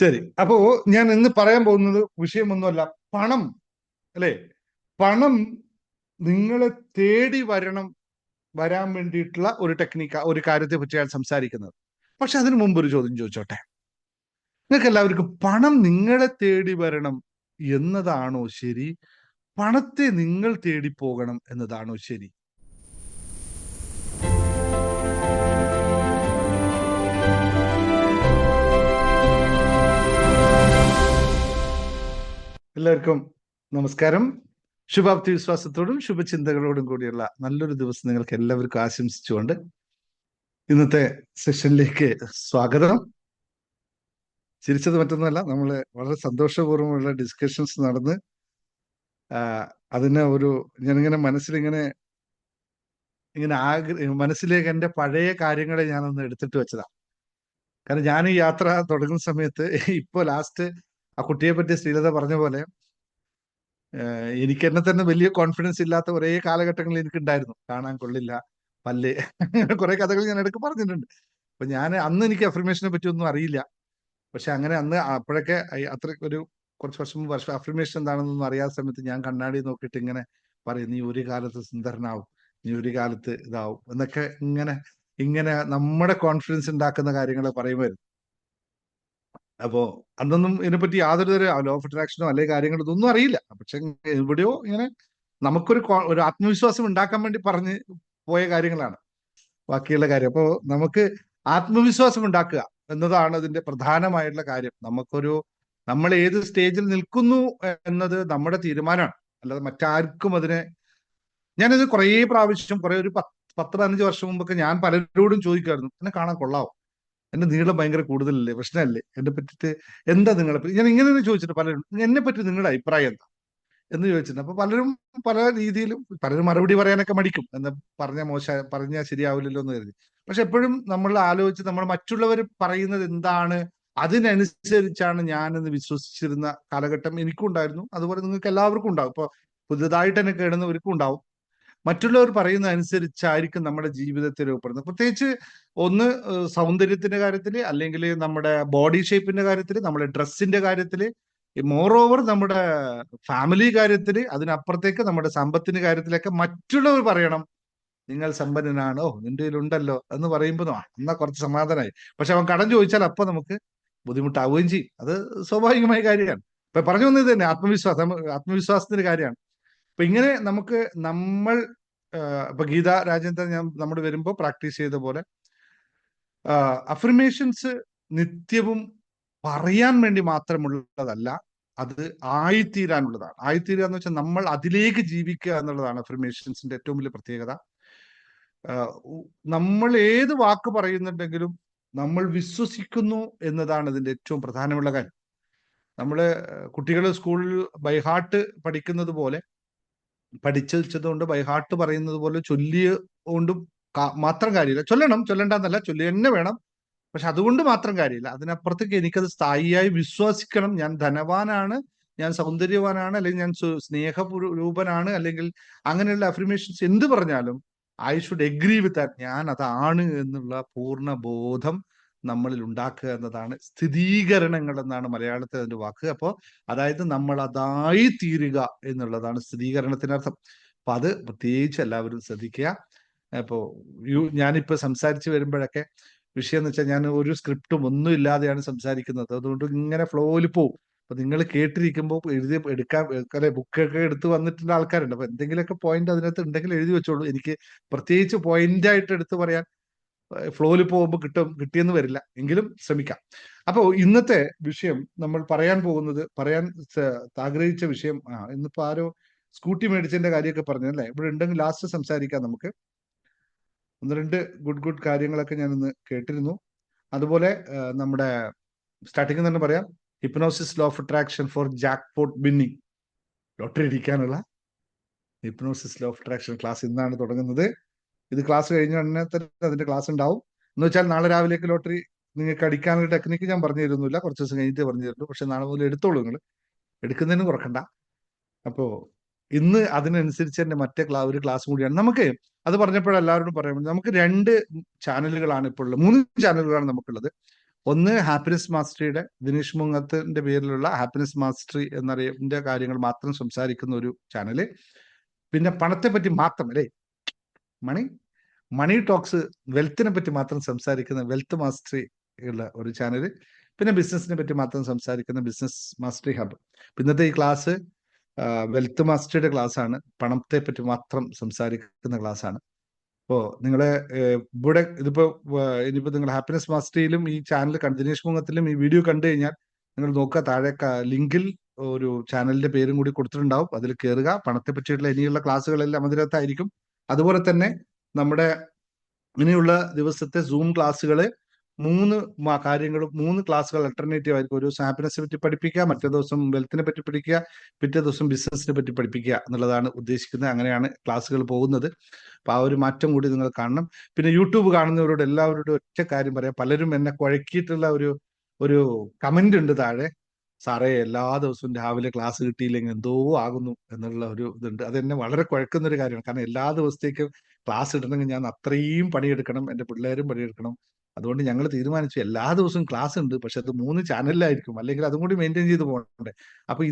ശരി. അപ്പോ ഞാൻ ഇന്ന് പറയാൻ പോകുന്നത് വിഷയമൊന്നുമല്ല, പണം. അല്ലെ? പണം നിങ്ങളെ തേടി വരാൻ വേണ്ടിയിട്ടുള്ള ഒരു ഒരു കാര്യത്തെ പറ്റിയാണ് സംസാരിക്കുന്നത്. പക്ഷെ അതിനു മുമ്പ് ഒരു ചോദ്യം ചോദിച്ചോട്ടെ. നിങ്ങൾക്ക് എല്ലാവർക്കും പണം നിങ്ങളെ തേടി വരണം എന്നതാണോ ശരി? പണത്തെ നിങ്ങൾ തേടി പോകണം എന്നതാണോ ശരി? എല്ലാവർക്കും നമസ്കാരം. ശുഭാപ്തി വിശ്വാസത്തോടും ശുഭചിന്തകളോടും കൂടിയുള്ള നല്ലൊരു ദിവസം നിങ്ങൾക്ക് എല്ലാവർക്കും ആശംസിച്ചുകൊണ്ട് ഇന്നത്തെ സെഷനിലേക്ക് സ്വാഗതം. ചിരിച്ചത് മറ്റൊന്നുമല്ല, നമ്മൾ വളരെ സന്തോഷപൂർവ്വമുള്ള ഡിസ്കഷൻസ് നടന്ന് അതിന് ഞാനിങ്ങനെ മനസ്സിലിങ്ങനെ മനസ്സിലേക്ക് എൻ്റെ പഴയ കാര്യങ്ങളെ ഞാനൊന്ന് എടുത്തിട്ട് വെച്ചതാണ്. കാരണം ഞാൻ ഈ യാത്ര തുടങ്ങുന്ന സമയത്ത് ഇപ്പൊ ലാസ്റ്റ് ആ കുട്ടിയെ പറ്റി ശ്രീലത പറഞ്ഞ പോലെ എനിക്ക് എന്നെ തന്നെ വലിയ കോൺഫിഡൻസ് ഇല്ലാത്ത കുറേ കാലഘട്ടങ്ങളിൽ എനിക്ക് ഉണ്ടായിരുന്നു. കാണാൻ കൊള്ളില്ല, പല്ല്, അങ്ങനെ കുറെ കഥകൾ ഞാൻ ഇടയ്ക്ക് പറഞ്ഞിട്ടുണ്ട്. അപ്പൊ ഞാൻ അന്ന് എനിക്ക് അഫർമേഷനെ പറ്റി ഒന്നും അറിയില്ല. പക്ഷെ അങ്ങനെ അന്ന് അപ്പോഴൊക്കെ അത്ര കുറച്ച് വർഷം മുമ്പ് അഫർമേഷൻ എന്താണെന്നൊന്നും അറിയാത്ത സമയത്ത് ഞാൻ കണ്ണാടി നോക്കിയിട്ട് ഇങ്ങനെ പറയും, നീ ഒരു കാലത്ത് സുന്ദരനാവും, നീ ഒരു കാലത്ത് ഇതാവും എന്നൊക്കെ ഇങ്ങനെ ഇങ്ങനെ നമ്മുടെ കോൺഫിഡൻസ് ഉണ്ടാക്കുന്ന കാര്യങ്ങൾ പറയുമായിരുന്നു. അപ്പോ അന്നൊന്നും ഇതിനെപ്പറ്റി യാതൊരു തരം ലോ ഓഫ് അട്രാക്ഷനോ അല്ലെങ്കിൽ കാര്യങ്ങളോ ഇതൊന്നും അറിയില്ല. പക്ഷെ എവിടെയോ ഇങ്ങനെ ഒരു ആത്മവിശ്വാസം ഉണ്ടാക്കാൻ വേണ്ടി പറഞ്ഞ് പോയ കാര്യങ്ങളാണ് ബാക്കിയുള്ള കാര്യം. അപ്പോ നമുക്ക് ആത്മവിശ്വാസം ഉണ്ടാക്കുക എന്നതാണ് അതിന്റെ പ്രധാനമായിട്ടുള്ള കാര്യം. നമ്മൾ ഏത് സ്റ്റേജിൽ നിൽക്കുന്നു എന്നത് നമ്മുടെ തീരുമാനമാണ്, അല്ലാതെ മറ്റാർക്കും ഞാനിത് കുറേ പ്രാവശ്യം ഒരു 10-15 വർഷം മുമ്പൊക്കെ ഞാൻ പലരോടും ചോദിക്കുമായിരുന്നു, എന്നെ കാണാൻ കൊള്ളാവോ, എന്റെ നീളം ഭയങ്കര കൂടുതലല്ലേ, പ്രശ്നമല്ലേ, എന്നെ പറ്റിട്ട് എന്താ ഞാൻ ഇങ്ങനെ ചോദിച്ചിട്ട് പലരും, എന്നെ പറ്റി നിങ്ങളുടെ അഭിപ്രായം എന്താ എന്ന് ചോദിച്ചിട്ടുണ്ട്. അപ്പൊ പലരും പല രീതിയിലും പലരും മറുപടി പറയാനൊക്കെ മടിക്കും, എന്ന് പറഞ്ഞാൽ ശരിയാവില്ലല്ലോ എന്ന് കരുതി. പക്ഷെ എപ്പോഴും നമ്മൾ ആലോചിച്ച് നമ്മൾ മറ്റുള്ളവർ പറയുന്നത് എന്താണ് അതിനനുസരിച്ചാണ് ഞാനെന്ന് വിശ്വസിച്ചിരുന്ന കാലഘട്ടം എനിക്കും ഉണ്ടായിരുന്നു. അതുപോലെ നിങ്ങൾക്ക് എല്ലാവർക്കും ഉണ്ടാവും. ഇപ്പൊ പുതുതായിട്ട് തന്നെ കേടുന്നവർക്കും ഉണ്ടാവും. മറ്റുള്ളവർ പറയുന്ന അനുസരിച്ചായിരിക്കും നമ്മുടെ ജീവിതത്തെ രൂപപ്പെടുന്നത്. പ്രത്യേകിച്ച് ഒന്ന് സൗന്ദര്യത്തിന്റെ കാര്യത്തിൽ, അല്ലെങ്കിൽ നമ്മുടെ ബോഡി ഷേപ്പിന്റെ കാര്യത്തിൽ, നമ്മുടെ ഡ്രസ്സിന്റെ കാര്യത്തിൽ, മോർ ഓവർ നമ്മുടെ ഫാമിലി കാര്യത്തിൽ, അതിനപ്പുറത്തേക്ക് നമ്മുടെ സമ്പത്തിന്റെ കാര്യത്തിലൊക്കെ മറ്റുള്ളവർ പറയണം, നിങ്ങൾ സമ്പന്നനാണോ, നിന്റെ കയ്യിലുണ്ടല്ലോ എന്ന് പറയുമ്പോൾ എന്നാ കുറച്ച് സമാധാനമായി. പക്ഷെ അവൻ കടം ചോദിച്ചാൽ അപ്പൊ നമുക്ക് ബുദ്ധിമുട്ടാവുകയും ചെയ്യും. അത് സ്വാഭാവികമായ കാര്യമാണ്. ഇപ്പൊ പറഞ്ഞു വന്നത് തന്നെ ആത്മവിശ്വാസത്തിന്റെ കാര്യമാണ്. അപ്പൊ ഇങ്ങനെ നമ്മൾ ഇപ്പൊ ഗീത രാജേന്ദ്രൻ നമ്മൾ വരുമ്പോൾ പ്രാക്ടീസ് ചെയ്ത പോലെ അഫർമേഷൻസ് നിത്യവും പറയാൻ വേണ്ടി മാത്രമുള്ളതല്ല, അത് ആയിത്തീരാനുള്ളതാണ്. ആയിത്തീരുക എന്ന് വെച്ചാൽ നമ്മൾ അതിലേക്ക് ജീവിക്കുക എന്നുള്ളതാണ് അഫർമേഷൻസിന്റെ ഏറ്റവും വലിയ പ്രത്യേകത. നമ്മൾ ഏത് വാക്ക് പറയുന്നുണ്ടെങ്കിലും നമ്മൾ വിശ്വസിക്കുന്നു എന്നതാണ് ഇതിന്റെ ഏറ്റവും പ്രധാനമുള്ള കാര്യം. നമ്മള് കുട്ടികൾ സ്കൂളിൽ ബൈഹാർട്ട് പഠിക്കുന്നത് പോലെ, പഠിച്ചതുകൊണ്ട് ബൈഹാർട്ട് പറയുന്നത് പോലെ ചൊല്ലിയോണ്ടും മാത്രം കാര്യമില്ല. ചൊല്ലണ്ടെന്നല്ല, ചൊല്ലി തന്നെ വേണം. പക്ഷെ അതുകൊണ്ട് മാത്രം കാര്യമില്ല. അതിനപ്പുറത്തേക്ക് എനിക്കത് സ്ഥായിയായി വിശ്വസിക്കണം. ഞാൻ ധനവാനാണ്, ഞാൻ സൗന്ദര്യവാനാണ്, അല്ലെങ്കിൽ ഞാൻ സ്നേഹരൂപനാണ്, അല്ലെങ്കിൽ അങ്ങനെയുള്ള അഫർമേഷൻസ് എന്ത് പറഞ്ഞാലും I should agree with that, ഞാൻ അതാണ് എന്നുള്ള പൂർണ്ണ ബോധം നമ്മളിൽ ഉണ്ടാക്കുക എന്നതാണ് സ്ഥിരീകരണങ്ങൾ എന്നാണ് മലയാളത്തിൽ അതിന്റെ വാക്ക്. അപ്പോൾ അതായത് നമ്മൾ അതായി തീരുക എന്നുള്ളതാണ് സ്ഥിരീകരണത്തിനർത്ഥം. അപ്പൊ അത് പ്രത്യേകിച്ച് എല്ലാവരും ശ്രദ്ധിക്കുക. അപ്പോ ഞാനിപ്പോ സംസാരിച്ചു വരുമ്പോഴൊക്കെ വിഷയം എന്ന് വെച്ചാൽ ഞാൻ ഒരു സ്ക്രിപ്റ്റും ഒന്നും ഇല്ലാതെയാണ് സംസാരിക്കുന്നത്. അതുകൊണ്ട് ഇങ്ങനെ ഫ്ലോയിൽ പോകും. അപ്പൊ നിങ്ങൾ കേട്ടിരിക്കുമ്പോൾ ബുക്കൊക്കെ എടുത്ത് വന്നിട്ടുള്ള ആൾക്കാരുണ്ട്. അപ്പൊ എന്തെങ്കിലുമൊക്കെ പോയിന്റ് അതിനകത്ത് ഉണ്ടെങ്കിൽ എഴുതി വെച്ചോളൂ. എനിക്ക് പ്രത്യേകിച്ച് പോയിന്റ് ആയിട്ട് എടുത്ത് പറയാൻ ഫ്ലോയിൽ പോകുമ്പോൾ കിട്ടിയെന്ന് വരില്ല, എങ്കിലും ശ്രമിക്കാം. അപ്പോൾ ഇന്നത്തെ വിഷയം നമ്മൾ പറയാൻ ആഗ്രഹിച്ച വിഷയം, ഇന്നിപ്പോ ആരോ സ്കൂട്ടി മേടിച്ചതിന്റെ കാര്യമൊക്കെ പറഞ്ഞു അല്ലേ? ഇവിടെ ഉണ്ടെങ്കിൽ ലാസ്റ്റ് സംസാരിക്കാം. നമുക്ക് ഒന്ന് രണ്ട് ഗുഡ് കാര്യങ്ങളൊക്കെ ഞാനിന്ന് കേട്ടിരുന്നു. അതുപോലെ നമ്മുടെ സ്റ്റാർട്ടിങ്ങിൽ തന്നെ പറയാം, hypnosis law of attraction for jackpot winning, lottery അടിക്കാനുള്ള hypnosis law of attraction class ഇന്നാണ് തുടങ്ങുന്നത്. ഇത് ക്ലാസ് കഴിഞ്ഞ ഉടനെ തന്നെ അതിന്റെ ക്ലാസ് ഉണ്ടാവും. എന്ന് വെച്ചാൽ നാളെ രാവിലേക്ക് ലോട്ടറി നിങ്ങൾക്ക് അടിക്കാനുള്ള ടെക്നിക്ക് ഞാൻ പറഞ്ഞു തരുന്നില്ല, കുറച്ച് ദിവസം കഴിഞ്ഞിട്ട് പറഞ്ഞു തരുള്ളൂ. പക്ഷെ നാളെ മുതൽ എടുത്തോളൂ, നിങ്ങൾ എടുക്കുന്നതിന് കുറക്കണ്ട. അപ്പോ ഇന്ന് അതിനനുസരിച്ച് തന്നെ ഒരു ക്ലാസ് കൂടിയാണ് നമുക്ക്. അത് പറഞ്ഞപ്പോൾ എല്ലാവരോടും പറയാം, നമുക്ക് 2 ചാനലുകളാണ് ഇപ്പോൾ ഉള്ളത്, 3 ചാനലുകളാണ് നമുക്കുള്ളത്. ഒന്ന് ഹാപ്പിനെസ് മാസ്റ്ററിയുടെ ദിനേശ് മുങ്ങത്തിന്റെ പേരിലുള്ള ഹാപ്പിനെസ് മാസ്റ്ററി എന്നറിയ കാര്യങ്ങൾ മാത്രം സംസാരിക്കുന്ന ഒരു ചാനല്. പിന്നെ പണത്തെ പറ്റി മാത്രം അല്ലേ, മണി ടോക്സ്, വെൽത്തിനെ പറ്റി മാത്രം സംസാരിക്കുന്ന വെൽത്ത് മാസ്റ്ററി ഉള്ള ഒരു ചാനല്. പിന്നെ ബിസിനസിനെ പറ്റി മാത്രം സംസാരിക്കുന്ന ബിസിനസ് മാസ്റ്ററി ഹബ്. ഇന്നത്തെ ഈ ക്ലാസ് വെൽത്ത് മാസ്റ്ററിയുടെ ക്ലാസ് ആണ്, പണത്തെ പറ്റി മാത്രം സംസാരിക്കുന്ന ക്ലാസ് ആണ്. അപ്പോൾ നിങ്ങളെ ഇവിടെ ഇനിയിപ്പോ നിങ്ങൾ ഹാപ്പിനെസ് മാസ്റ്ററിയിലും ഈ ചാനൽ ദിനേശ് മുങ്ങത്തിലും ഈ വീഡിയോ കണ്ടു കഴിഞ്ഞാൽ നിങ്ങൾ നോക്കുക, താഴെ ലിങ്കിൽ ഒരു ചാനലിന്റെ പേരും കൂടി കൊടുത്തിട്ടുണ്ടാവും. അതിൽ കയറുക. പണത്തെ പറ്റിയിട്ടുള്ള ഇനിയുള്ള ക്ലാസ്സുകളെല്ലാം അതിനകത്തായിരിക്കും. അതുപോലെ തന്നെ നമ്മുടെ ഇനിയുള്ള ദിവസത്തെ സൂം ക്ലാസ്സുകള് 3 കാര്യങ്ങളും 3 ക്ലാസ്സുകൾ അൾട്ടർനേറ്റീവ് ആയിരിക്കും. ഒരു ദിവസം ഹാപ്പിനെസ്സിനെ പറ്റി പഠിപ്പിക്കുക, മറ്റേ ദിവസം വെൽത്തിനെ പറ്റി പഠിക്കുക, പിറ്റേ ദിവസം ബിസിനസിനെ പറ്റി പഠിപ്പിക്കുക എന്നുള്ളതാണ് ഉദ്ദേശിക്കുന്നത്. അങ്ങനെയാണ് ക്ലാസ്സുകൾ പോകുന്നത്. അപ്പൊ ആ ഒരു മാറ്റം കൂടി നിങ്ങൾ കാണണം. പിന്നെ യൂട്യൂബ് കാണുന്നവരോട് എല്ലാവരോടും ഒറ്റ കാര്യം പറയാം. പലരും എന്നെ കുഴക്കിയിട്ടുള്ള ഒരു കമന്റ് ഉണ്ട് താഴെ, സാറേ എല്ലാ ദിവസവും രാവിലെ ക്ലാസ് കിട്ടിയില്ലെങ്കിൽ എന്തോ ആകുന്നു എന്നുള്ള ഒരു ഇതുണ്ട്. അതെന്നെ വളരെ കുഴക്കുന്ന ഒരു കാര്യമാണ്. കാരണം എല്ലാ ദിവസത്തേക്കും ക്ലാസ് ഇടണമെങ്കിൽ ഞാൻ അത്രയും പണിയെടുക്കണം, എൻ്റെ പിള്ളേരും പണിയെടുക്കണം. അതുകൊണ്ട് ഞങ്ങൾ തീരുമാനിച്ചു എല്ലാ ദിവസവും ക്ലാസ് ഉണ്ട്, പക്ഷെ അത് 3 ചാനലിലായിരിക്കും, അല്ലെങ്കിൽ അതും കൂടി മെയിൻറ്റെയിൻ ചെയ്ത് പോകണ്ടേ. അപ്പൊ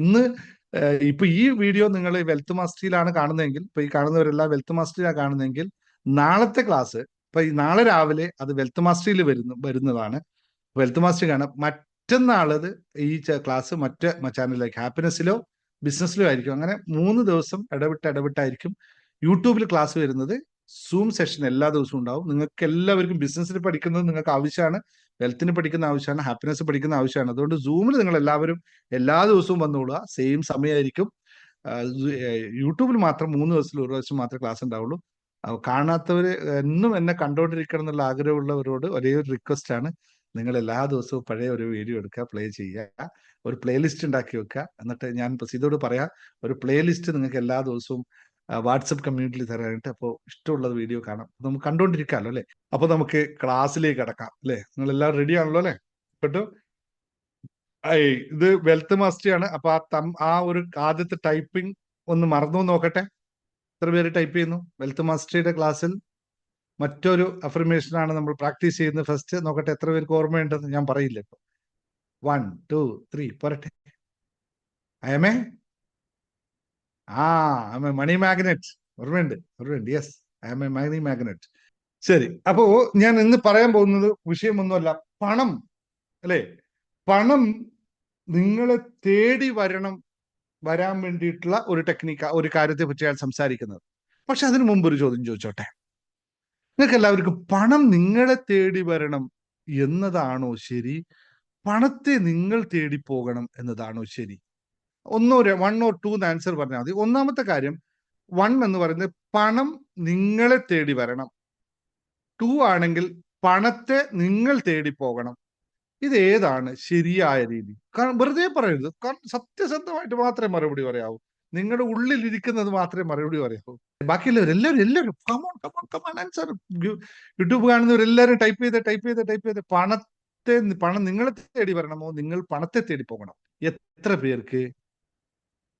ഇപ്പൊ ഈ വീഡിയോ നിങ്ങൾ വെൽത്ത് മാസ്റ്ററിയിലാണ് കാണുന്നതെങ്കിൽ, ഇപ്പൊ ഈ കാണുന്നവരെല്ലാം വെൽത്ത് മാസ്റ്ററിയിലാണ് കാണുന്നതെങ്കിൽ, നാളത്തെ ക്ലാസ് ഇപ്പൊ ഈ നാളെ രാവിലെ അത് വെൽത്ത് മാസ്റ്ററിയിൽ വരുന്നതാണ്. വെൽത്ത് മാസ്റ്ററി കാണാം. മറ്റന്നാളത് ഈ ക്ലാസ് മറ്റ് ചാനലിലേക്ക് ഹാപ്പിനെസ്സിലോ ബിസിനസ്സിലോ ആയിരിക്കും. അങ്ങനെ 3 ദിവസം ഇടവിട്ടായിരിക്കും യൂട്യൂബിൽ ക്ലാസ് വരുന്നത്. സൂം സെഷൻ എല്ലാ ദിവസവും ഉണ്ടാവും. നിങ്ങൾക്ക് എല്ലാവർക്കും ബിസിനസ്സിന് പഠിക്കുന്നത് നിങ്ങൾക്ക് ആവശ്യമാണ്, വെൽത്തിന് പഠിക്കുന്ന ആവശ്യമാണ്, ഹാപ്പിനെസ് പഠിക്കുന്ന ആവശ്യമാണ്. അതുകൊണ്ട് സൂമിൽ നിങ്ങൾ എല്ലാവരും എല്ലാ ദിവസവും വന്നോളുക. സെയിം സമയമായിരിക്കും. യൂട്യൂബിൽ മാത്രം 3 ദിവസത്തിൽ ഒരു ദിവസം മാത്രമേ ക്ലാസ് ഉണ്ടാവുള്ളൂ. കാണാത്തവർ എന്നും എന്നെ കണ്ടോണ്ടിരിക്കണം എന്നുള്ള ആഗ്രഹമുള്ളവരോട് ഒരേ ഒരു റിക്വസ്റ്റ് ആണ്, നിങ്ങൾ എല്ലാ ദിവസവും പഴയ ഒരു വീഡിയോ എടുക്കുക, പ്ലേ ചെയ്യുക, ഒരു പ്ലേലിസ്റ്റ് ഉണ്ടാക്കി വെക്കുക. എന്നിട്ട് ഞാൻ ഇതോട് പറയാം, ഒരു പ്ലേലിസ്റ്റ് നിങ്ങൾക്ക് എല്ലാ ദിവസവും വാട്സപ്പ് കമ്മ്യൂണിറ്റിയിൽ തരാനായിട്ട്. അപ്പോൾ ഇഷ്ടമുള്ളത് വീഡിയോ കാണാം, നമുക്ക് കണ്ടോണ്ടിരിക്കാമല്ലോ അല്ലെ. അപ്പൊ നമുക്ക് ക്ലാസ്സിലേക്ക് കടക്കാം അല്ലെ. നിങ്ങൾ എല്ലാവരും റെഡി ആണല്ലോ അല്ലെ? കേട്ടോ, ഇത് വെൽത്ത് മാസ്റ്ററി ആണ്. അപ്പൊ ആ ഒരു ആദ്യത്തെ ടൈപ്പിംഗ് ഒന്ന് മറന്നു നോക്കട്ടെ. എത്ര പേര് ടൈപ്പ് ചെയ്യുന്നു? വെൽത്ത് മാസ്റ്ററിയുടെ ക്ലാസ്സിൽ മറ്റൊരു അഫർമേഷൻ ആണ് നമ്മൾ പ്രാക്ടീസ് ചെയ്യുന്നത്. ഫസ്റ്റ് നോക്കട്ടെ എത്ര പേർക്ക് ഓർമ്മയുണ്ടെന്ന്. ഞാൻ പറയില്ല ഇപ്പൊ. 1 2 3 പോരട്ടെ. I am a money magnet. ഓർമ്മയുണ്ട്. Yes, I am a money magnet. ശരി, അപ്പോ ഞാൻ ഇന്ന് പറയാൻ പോകുന്നത് വിഷയമൊന്നുമല്ല, പണം അല്ലെ. പണം നിങ്ങളെ തേടി വരാൻ വേണ്ടിയിട്ടുള്ള ഒരു ടെക്നിക്ക, ഒരു കാര്യത്തെ പറ്റിയാണ് സംസാരിക്കുന്നത്. പക്ഷെ അതിനു മുമ്പ് ഒരു ചോദ്യം ചോദിച്ചോട്ടെ. നിങ്ങൾക്ക് എല്ലാവർക്കും പണം നിങ്ങളെ തേടി വരണം എന്നതാണോ ശരി, പണത്തെ നിങ്ങൾ തേടി പോകണം എന്നതാണോ ശരി? 1 or 2 ആൻസർ പറഞ്ഞാൽ മതി. ഒന്നാമത്തെ കാര്യം 1 എന്ന് പറയുന്നത് പണം നിങ്ങളെ തേടി വരണം. 2 ആണെങ്കിൽ പണത്തെ നിങ്ങൾ തേടി പോകണം. ഇത് ഏതാണ് ശരിയായ രീതി? കാരണം വെറുതെ പറയരുത്, കാരണം സത്യസന്ധമായിട്ട് മാത്രമേ മറുപടി പറയാവൂ. നിങ്ങളുടെ ഉള്ളിൽ ഇരിക്കുന്നത് മാത്രമേ മറുപടി പറയാവൂ. ബാക്കിയുള്ളവരെല്ലാവരും ആൻസർ. യൂട്യൂബ് കാണുന്നവരെല്ലാവരും ടൈപ്പ് ചെയ്ത് പണം നിങ്ങളെ തേടി വരണമോ, നിങ്ങൾ പണത്തെ തേടി പോകണം? എത്ര പേർക്ക്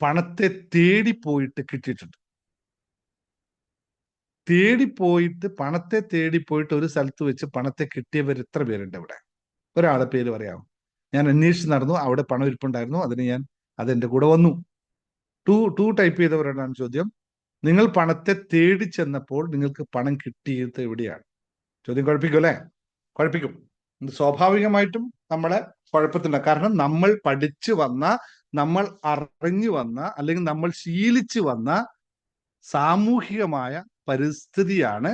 പണത്തെ തേടിപ്പോയിട്ട് കിട്ടിയിട്ടുണ്ട്? പണത്തെ തേടിപ്പോയിട്ട് ഒരു സ്ഥലത്ത് വെച്ച് പണത്തെ കിട്ടിയവർ എത്ര പേരുണ്ട് ഇവിടെ? ഒരാളെ പേര് പറയാമോ? ഞാൻ അന്വേഷിച്ച് നടന്നു, അവിടെ പണം ഇരിപ്പുണ്ടായിരുന്നു, അതെന്റെ കൂടെ വന്നു. ടു ടൈപ്പ് ചെയ്തവരോടാണ് ചോദ്യം. നിങ്ങൾ പണത്തെ തേടി ചെന്നപ്പോൾ നിങ്ങൾക്ക് പണം കിട്ടിയത് എവിടെയാണ്? ചോദ്യം കുഴപ്പിക്കും അല്ലെ? കുഴപ്പിക്കും. സ്വാഭാവികമായിട്ടും നമ്മളെ കുഴപ്പത്തില്ല. കാരണം നമ്മൾ പഠിച്ചു വന്ന, നമ്മൾ അറിഞ്ഞു വന്ന, അല്ലെങ്കിൽ നമ്മൾ ശീലിച്ചു വന്ന സാമൂഹികമായ പരിസ്ഥിതിയാണ്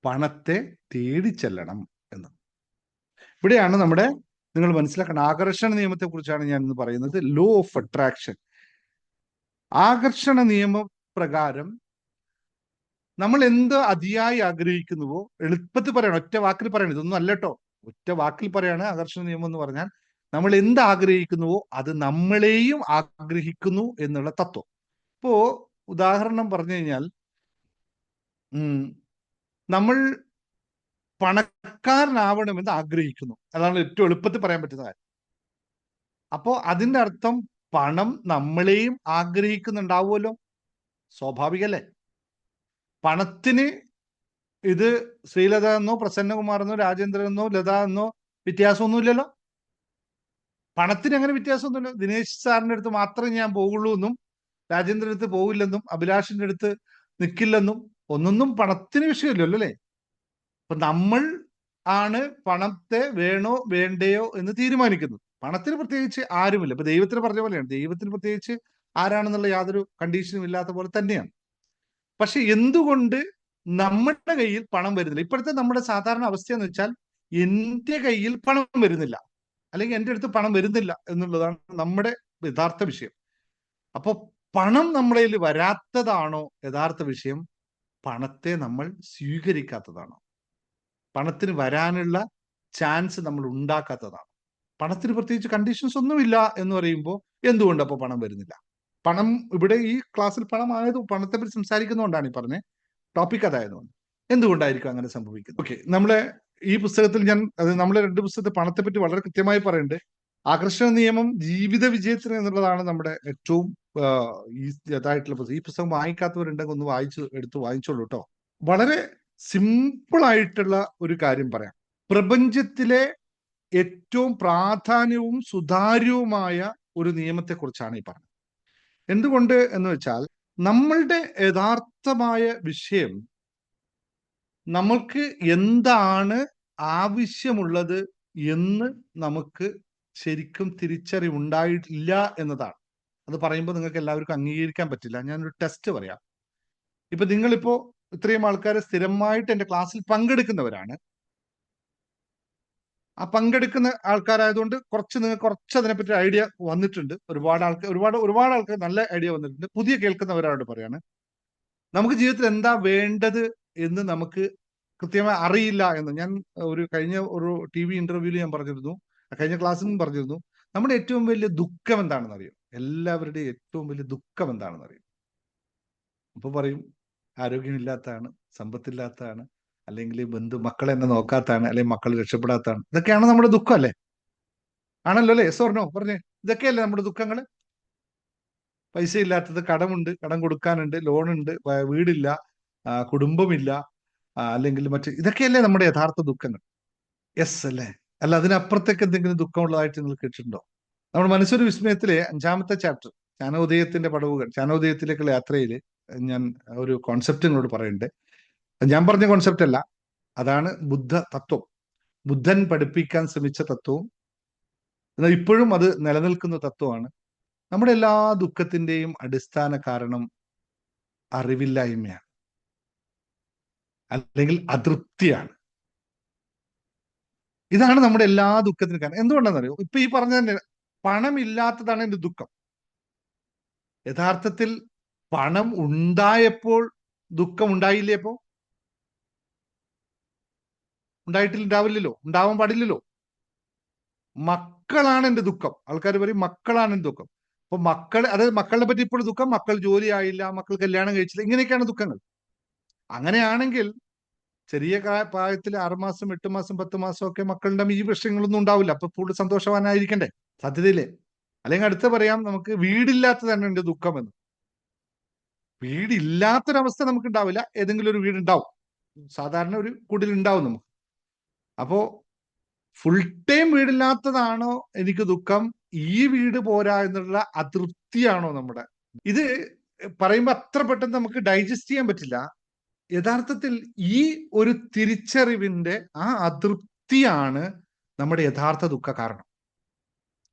പണത്തെ തേടി ചെല്ലണം എന്ന്. ഇവിടെയാണ് നിങ്ങൾ മനസ്സിലാക്കേണ്ട ആകർഷണ നിയമത്തെ കുറിച്ചാണ് ഞാൻ ഇന്ന് പറയുന്നത്. Law of attraction. ആകർഷണ നിയമപ്രകാരം നമ്മൾ എന്ത് അതിയായി ആഗ്രഹിക്കുന്നുവോ, എളുപ്പത്തിൽ പറയണം, ഒറ്റ വാക്കിൽ പറയണം, ഇതൊന്നും അല്ല കേട്ടോ, ഒറ്റ വാക്കിൽ പറയാണ് ആകർഷണ നിയമം എന്ന് പറഞ്ഞാൽ, നമ്മൾ എന്ത് ആഗ്രഹിക്കുന്നുവോ അത് നമ്മളെയും ആഗ്രഹിക്കുന്നു എന്നുള്ള തത്വം. ഇപ്പോ ഉദാഹരണം പറഞ്ഞു കഴിഞ്ഞാൽ, നമ്മൾ പണക്കാരനാവണമെന്ന് ആഗ്രഹിക്കുന്നു, അതാണ് ഏറ്റവും എളുപ്പത്തിൽ പറയാൻ പറ്റുന്ന കാര്യം. അപ്പോ അതിന്റെ അർത്ഥം പണം നമ്മളെയും ആഗ്രഹിക്കുന്നുണ്ടാവുമല്ലോ, സ്വാഭാവികല്ലേ? പണത്തിന് ഇത് ശ്രീലത എന്നോ പ്രസന്നകുമാർ എന്നോ രാജേന്ദ്രൻ എന്നോ ലത എന്നോ വ്യത്യാസമൊന്നുമില്ലല്ലോ. പണത്തിന് അങ്ങനെ വ്യത്യാസമൊന്നുമില്ല. ദിനേശ് സാറിന്റെ അടുത്ത് മാത്രമേ ഞാൻ പോകുള്ളൂ എന്നും രാജേന്ദ്രന്റെ അടുത്ത് പോകില്ലെന്നും അഭിലാഷിന്റെ അടുത്ത് നിൽക്കില്ലെന്നും ഒന്നൊന്നും പണത്തിന് വിഷയമില്ലല്ലോ അല്ലേ. അപ്പൊ നമ്മൾ ആണ് പണത്തെ വേണോ വേണ്ടയോ എന്ന് തീരുമാനിക്കുന്നത്. പണത്തിന് പ്രത്യേകിച്ച് ആരുമില്ല. ഇപ്പൊ ദൈവത്തിന് പറഞ്ഞ പോലെയാണ്, ദൈവത്തിന് പ്രത്യേകിച്ച് ആരാണെന്നുള്ള യാതൊരു കണ്ടീഷനും ഇല്ലാത്ത പോലെ തന്നെയാണ്. പക്ഷെ എന്തുകൊണ്ട് നമ്മുടെ കയ്യിൽ പണം വരുന്നില്ല? ഇപ്പോഴത്തെ നമ്മുടെ സാധാരണ അവസ്ഥ എന്ന് വെച്ചാൽ എന്റെ കയ്യിൽ പണം വരുന്നില്ല, അല്ലെങ്കിൽ എൻ്റെ അടുത്ത് പണം വരുന്നില്ല എന്നുള്ളതാണ് നമ്മുടെ യഥാർത്ഥ വിഷയം. അപ്പൊ പണം നമ്മുടെ കയ്യിൽ വരാത്തതാണോ യഥാർത്ഥ വിഷയം? പണത്തെ നമ്മൾ സ്വീകരിക്കാത്തതാണോ? പണത്തിന് വരാനുള്ള ചാൻസ് നമ്മൾ ഉണ്ടാക്കാത്തതാണ്. പണത്തിന് പ്രത്യേകിച്ച് കണ്ടീഷൻസ് ഒന്നുമില്ല എന്ന് പറയുമ്പോൾ എന്തുകൊണ്ട് അപ്പൊ പണം വരുന്നില്ല? പണം ഇവിടെ ഈ ക്ലാസ്സിൽ പണത്തെ പറ്റി സംസാരിക്കുന്നതുകൊണ്ടാണ് ഈ പറഞ്ഞ ടോപ്പിക് അതായതുകൊണ്ട്. എന്തുകൊണ്ടായിരിക്കും അങ്ങനെ സംഭവിക്കുന്നത്? ഓക്കെ, നമ്മളെ ഈ പുസ്തകത്തിൽ നമ്മളെ 2 പുസ്തകത്തിൽ പണത്തെ പറ്റി വളരെ കൃത്യമായി പറയുന്നുണ്ട്. ആകർഷണ നിയമം ജീവിത വിജയത്തിന് എന്നുള്ളതാണ് നമ്മുടെ ഏറ്റവും ഇതായിട്ടുള്ള പുസ്തകം. ഈ പുസ്തകം വായിക്കാത്തവരുണ്ടെങ്കിൽ ഒന്ന് വായിച്ചോളൂ കേട്ടോ. വളരെ സിമ്പിൾ ആയിട്ടുള്ള ഒരു കാര്യം പറയാം. പ്രപഞ്ചത്തിലെ ഏറ്റവും പ്രാധാന്യവും സുതാര്യവുമായ ഒരു നിയമത്തെ കുറിച്ചാണ് ഈ പറഞ്ഞത്. എന്തുകൊണ്ട് എന്ന് വെച്ചാൽ നമ്മളുടെ യഥാർത്ഥമായ വിഷയം നമ്മൾക്ക് എന്താണ് ആവശ്യമുള്ളത് എന്ന് നമുക്ക് ശരിക്കും തിരിച്ചറിവുണ്ടായിട്ടില്ല എന്നതാണ്. അത് പറയുമ്പോൾ നിങ്ങൾക്ക് എല്ലാവർക്കും അംഗീകരിക്കാൻ പറ്റില്ല. ഞാനൊരു ടെസ്റ്റ് പറയാം. ഇപ്പൊ നിങ്ങളിപ്പോ ഇത്രയും ആൾക്കാർ സ്ഥിരമായിട്ട് എൻ്റെ ക്ലാസ്സിൽ പങ്കെടുക്കുന്നവരാണ്. ആ പങ്കെടുക്കുന്ന ആൾക്കാരായതുകൊണ്ട് നിങ്ങൾക്ക് കുറച്ച് അതിനെപ്പറ്റി ഐഡിയ വന്നിട്ടുണ്ട്. ഒരുപാട് ആൾക്കാർ നല്ല ഐഡിയ വന്നിട്ടുണ്ട്. പുതിയ കേൾക്കുന്നവരോട് പറയാണ്, നമുക്ക് ജീവിതത്തിൽ എന്താ വേണ്ടത് എന്ന് നമുക്ക് കൃത്യമായി അറിയില്ല എന്ന് ഞാൻ കഴിഞ്ഞ ഒരു TV ഇന്റർവ്യൂവിൽ ഞാൻ പറഞ്ഞിരുന്നു, കഴിഞ്ഞ ക്ലാസ്സിലും പറഞ്ഞിരുന്നു. നമ്മുടെ ഏറ്റവും വലിയ ദുഃഖം എന്താണെന്ന് അറിയും? എല്ലാവരുടെയും ഏറ്റവും വലിയ ദുഃഖം എന്താണെന്ന് അറിയും? അപ്പൊ പറയും, ആരോഗ്യമില്ലാത്തതാണ്, സമ്പത്തില്ലാത്തതാണ്, അല്ലെങ്കിൽ മക്കളെ എന്നെ നോക്കാത്തതാണ്, അല്ലെങ്കിൽ മക്കൾ രക്ഷപ്പെടാത്തതാണ്. ഇതൊക്കെയാണ് നമ്മുടെ ദുഃഖം അല്ലേ? ആണല്ലോ അല്ലേ? യെസ് ഓർ നോ പറഞ്ഞേ. ഇതൊക്കെയല്ലേ നമ്മുടെ ദുഃഖങ്ങൾ? പൈസ ഇല്ലാത്തത്, കടമുണ്ട്, കടം കൊടുക്കാനുണ്ട്, ലോണുണ്ട്, വീടില്ല, കുടുംബമില്ല, അല്ലെങ്കിൽ ഇതൊക്കെയല്ലേ നമ്മുടെ യഥാർത്ഥ ദുഃഖങ്ങൾ? യെസ് അല്ലേ? അല്ല, അതിനപ്പുറത്തേക്ക് എന്തെങ്കിലും ദുഃഖമുള്ളതായിട്ട് നിങ്ങൾ കേട്ടിട്ടുണ്ടോ? നമ്മുടെ മനസ്സൊരു വിസ്മയത്തിലെ 5ാമത്തെ ചാപ്റ്റർ, ജ്ഞാനോദയത്തിന്റെ പടവുകൾ, ജ്ഞാനോദയത്തിലേക്കുള്ള യാത്രയിൽ ഞാൻ ഒരു കോൺസെപ്റ്റ് നിങ്ങളോട് പറയുന്നുണ്ട്. ഞാൻ പറഞ്ഞ കോൺസെപ്റ്റ് അല്ല, അതാണ് ബുദ്ധ തത്വം. ബുദ്ധൻ പഠിപ്പിക്കാൻ ശ്രമിച്ച തത്വവും എന്നാൽ ഇപ്പോഴും അത് നിലനിൽക്കുന്ന തത്വമാണ്. നമ്മുടെ എല്ലാ ദുഃഖത്തിന്റെയും അടിസ്ഥാന കാരണം അറിവില്ലായ്മയാണ്, അല്ലെങ്കിൽ അതൃപ്തിയാണ്. ഇതാണ് നമ്മുടെ എല്ലാ ദുഃഖത്തിനും കാരണം. എന്തുകൊണ്ടാണെന്നറിയോ? ഇപ്പൊ ഈ പറഞ്ഞ തന്നെ, പണമില്ലാത്തതാണ് എന്റെ ദുഃഖം. യഥാർത്ഥത്തിൽ പണം ഉണ്ടായപ്പോൾ ദുഃഖം ഉണ്ടായില്ലേ? അപ്പോ ഉണ്ടായിട്ടില്ലാവില്ലല്ലോ, ഉണ്ടാവാൻ പാടില്ലല്ലോ. മക്കളാണ് എന്റെ ദുഃഖം. ആൾക്കാർ പറയും മക്കളാണ് എന്റെ ദുഃഖം. അപ്പൊ അതായത് മക്കളെ പറ്റി ഇപ്പോൾ ദുഃഖം, മക്കൾ ജോലി ആയില്ല, മക്കൾ കല്യാണം കഴിച്ചില്ല, ഇങ്ങനെയൊക്കെയാണ് ദുഃഖങ്ങൾ. അങ്ങനെയാണെങ്കിൽ ചെറിയ പ്രായത്തിൽ 6 മാസം 8 മാസം 10 മാസം ഒക്കെ മക്കളുടെ ഈ പ്രശ്നങ്ങളൊന്നും ഉണ്ടാവില്ല. അപ്പൊ കൂടുതൽ സന്തോഷവാനായിരിക്കണ്ടേ? സാധ്യതയില്ലേ? അല്ലെങ്കിൽ അടുത്ത പറയാം, നമുക്ക് വീടില്ലാത്തതാണ് എന്റെ ദുഃഖം എന്ന്. വീടില്ലാത്തൊരവസ്ഥ നമുക്ക് ഉണ്ടാവില്ല, ഏതെങ്കിലും ഒരു വീടുണ്ടാവും, സാധാരണ ഒരു കുടിലുണ്ടാവും നമുക്ക്. അപ്പോ ഫുൾ ടൈം വീടില്ലാത്തതാണോ എനിക്ക് ദുഃഖം, ഈ വീട് പോരാ എന്നുള്ള അതൃപ്തിയാണോ നമ്മുടെ? ഇത് പറയുമ്പോൾ അത്ര പെട്ടെന്ന് നമുക്ക് ഡൈജസ്റ്റ് ചെയ്യാൻ പറ്റില്ല. യഥാർത്ഥത്തിൽ ഈ ഒരു തിരിച്ചറിവിന്റെ ആ അതൃപ്തിയാണ് നമ്മുടെ യഥാർത്ഥ ദുഃഖ കാരണം.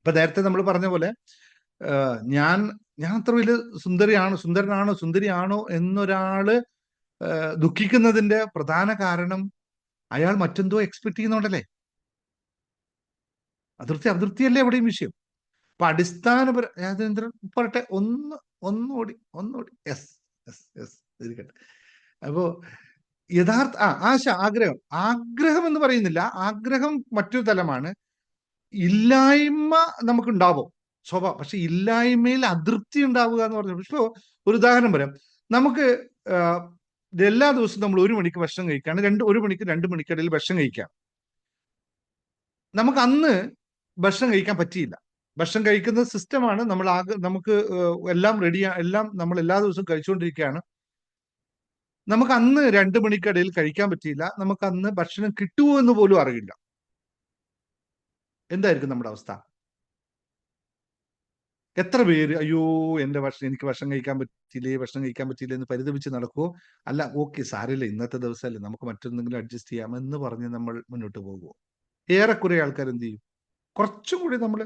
ഇപ്പൊ നേരത്തെ നമ്മൾ പറഞ്ഞ പോലെ ഞാൻ അത്ര വലിയ സുന്ദരനാണോ സുന്ദരിയാണോ എന്നൊരാള് ദുഃഖിക്കുന്നതിന്റെ പ്രധാന കാരണം അയാൾ മറ്റെന്തോ എക്സ്പെക്ട് ചെയ്യുന്നുണ്ടല്ലേ? അതൃപ്തിയല്ലേ എവിടെയും വിഷയം. അപ്പൊ രാജേന്ദ്രൻ പറട്ടെ, ഒന്നുകൂടി യെസ് യെസ് യെസ് ഇരിക്കട്ടെ. അപ്പോ യഥാർത്ഥ ആഗ്രഹം എന്ന് പറയുന്നില്ല. ആഗ്രഹം മറ്റൊരു തലമാണ്. ഇല്ലായ്മ നമുക്കുണ്ടാവും സ്വഭാവം, പക്ഷെ ഇല്ലായ്മയിൽ അതൃപ്തി ഉണ്ടാവുക എന്ന് പറഞ്ഞു. പക്ഷെ ഒരു ഉദാഹരണം പറയാം. നമുക്ക് എല്ലാ ദിവസവും നമ്മൾ 1 മണിക്ക് ഭക്ഷണം കഴിക്കുകയാണ്, 1 മണിക്ക് 2 മണിക്കിടയിൽ ഭക്ഷണം കഴിക്കാം. നമുക്ക് അന്ന് ഭക്ഷണം കഴിക്കാൻ പറ്റിയില്ല. ഭക്ഷണം കഴിക്കുന്ന സിസ്റ്റമാണ് നമുക്ക് എല്ലാം എല്ലാം നമ്മൾ എല്ലാ ദിവസവും കഴിച്ചുകൊണ്ടിരിക്കുകയാണ്. നമുക്ക് അന്ന് 2 മണിക്കിടയിൽ കഴിക്കാൻ പറ്റിയില്ല. നമുക്ക് അന്ന് ഭക്ഷണം കിട്ടുമോ എന്ന് പോലും അറിയില്ല. എന്തായിരിക്കും നമ്മുടെ അവസ്ഥ? എത്ര പേര് അയ്യോ എനിക്ക് ഭക്ഷണം കഴിക്കാൻ പറ്റിയില്ലേ, ഭക്ഷണം കഴിക്കാൻ പറ്റിയില്ലേ എന്ന് പരിതപിച്ച് നടക്കുവോ? അല്ല, ഓക്കെ സാരമില്ല, ഇന്നത്തെ ദിവസമല്ലേ, നമുക്ക് മറ്റൊന്നെങ്കിലും അഡ്ജസ്റ്റ് ചെയ്യാം എന്ന് പറഞ്ഞ് നമ്മൾ മുന്നോട്ട് പോകുമോ? ഏറെക്കുറെ ആൾക്കാർ എന്ത് ചെയ്യും? കുറച്ചും കൂടി നമ്മൾ,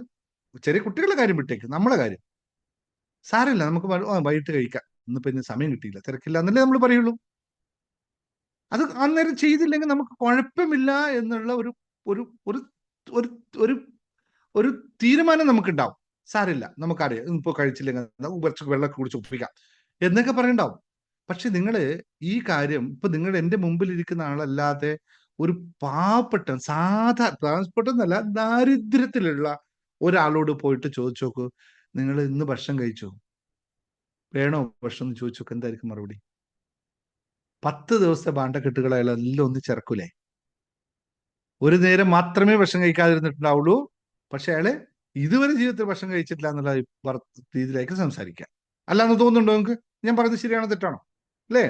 ചെറിയ കുട്ടികളുടെ കാര്യം വിട്ടേക്ക്, നമ്മളെ കാര്യം സാരമില്ല, നമുക്ക് വൈകിട്ട് കഴിക്കാം, ഇന്നിപ്പോ ഇനി സമയം കിട്ടിയില്ല, തിരക്കില്ല എന്നല്ലേ നമ്മൾ പറയുള്ളൂ. അത് അന്നേരം ചെയ്തില്ലെങ്കിൽ നമുക്ക് കുഴപ്പമില്ല എന്നുള്ള ഒരു ഒരു ഒരു ഒരു ഒരു ഒരു തീരുമാനം നമുക്കുണ്ടാവും. സാരമില്ല, നമുക്കറിയാം ഇപ്പൊ കഴിച്ചില്ലെങ്കിൽ കുറച്ച് വെള്ളമൊക്കെ കുടിച്ച് ഒപ്പിക്കാം എന്നൊക്കെ പറയണ്ടാവും. പക്ഷെ നിങ്ങള് ഈ കാര്യം ഇപ്പൊ നിങ്ങൾ എന്റെ മുമ്പിൽ ഇരിക്കുന്ന ആളല്ലാതെ ഒരു പാവപ്പെട്ട പാവപ്പെട്ടെന്നല്ല, ദാരിദ്ര്യത്തിലുള്ള ഒരാളോട് പോയിട്ട് ചോദിച്ചു നോക്കൂ, നിങ്ങൾ ഇന്ന് ഭക്ഷണം കഴിച്ചോ, വേണോ ഭക്ഷണം എന്ന് ചോദിച്ചു നോക്ക്, എന്തായിരിക്കും മറുപടി? 10 ദിവസത്തെ ഭാണ്ഡക്കെട്ടുകൾ അയാൾ എല്ലാം ഒന്ന് ചേർക്കൂലേ? ഒരു നേരം മാത്രമേ ഭക്ഷണം കഴിക്കാതിരുന്നിട്ടുണ്ടാവുള്ളൂ, പക്ഷെ അയാള് ഇതുവരെ ജീവിതത്തിൽ ഭക്ഷണം കഴിച്ചിട്ടില്ല എന്നുള്ള രീതിയിലേക്ക് സംസാരിക്കാം. അല്ലാന്ന് തോന്നുന്നുണ്ടോ നിങ്ങൾക്ക്? ഞാൻ പറഞ്ഞത് ശരിയാണോ തെറ്റാണോ? അല്ലേ?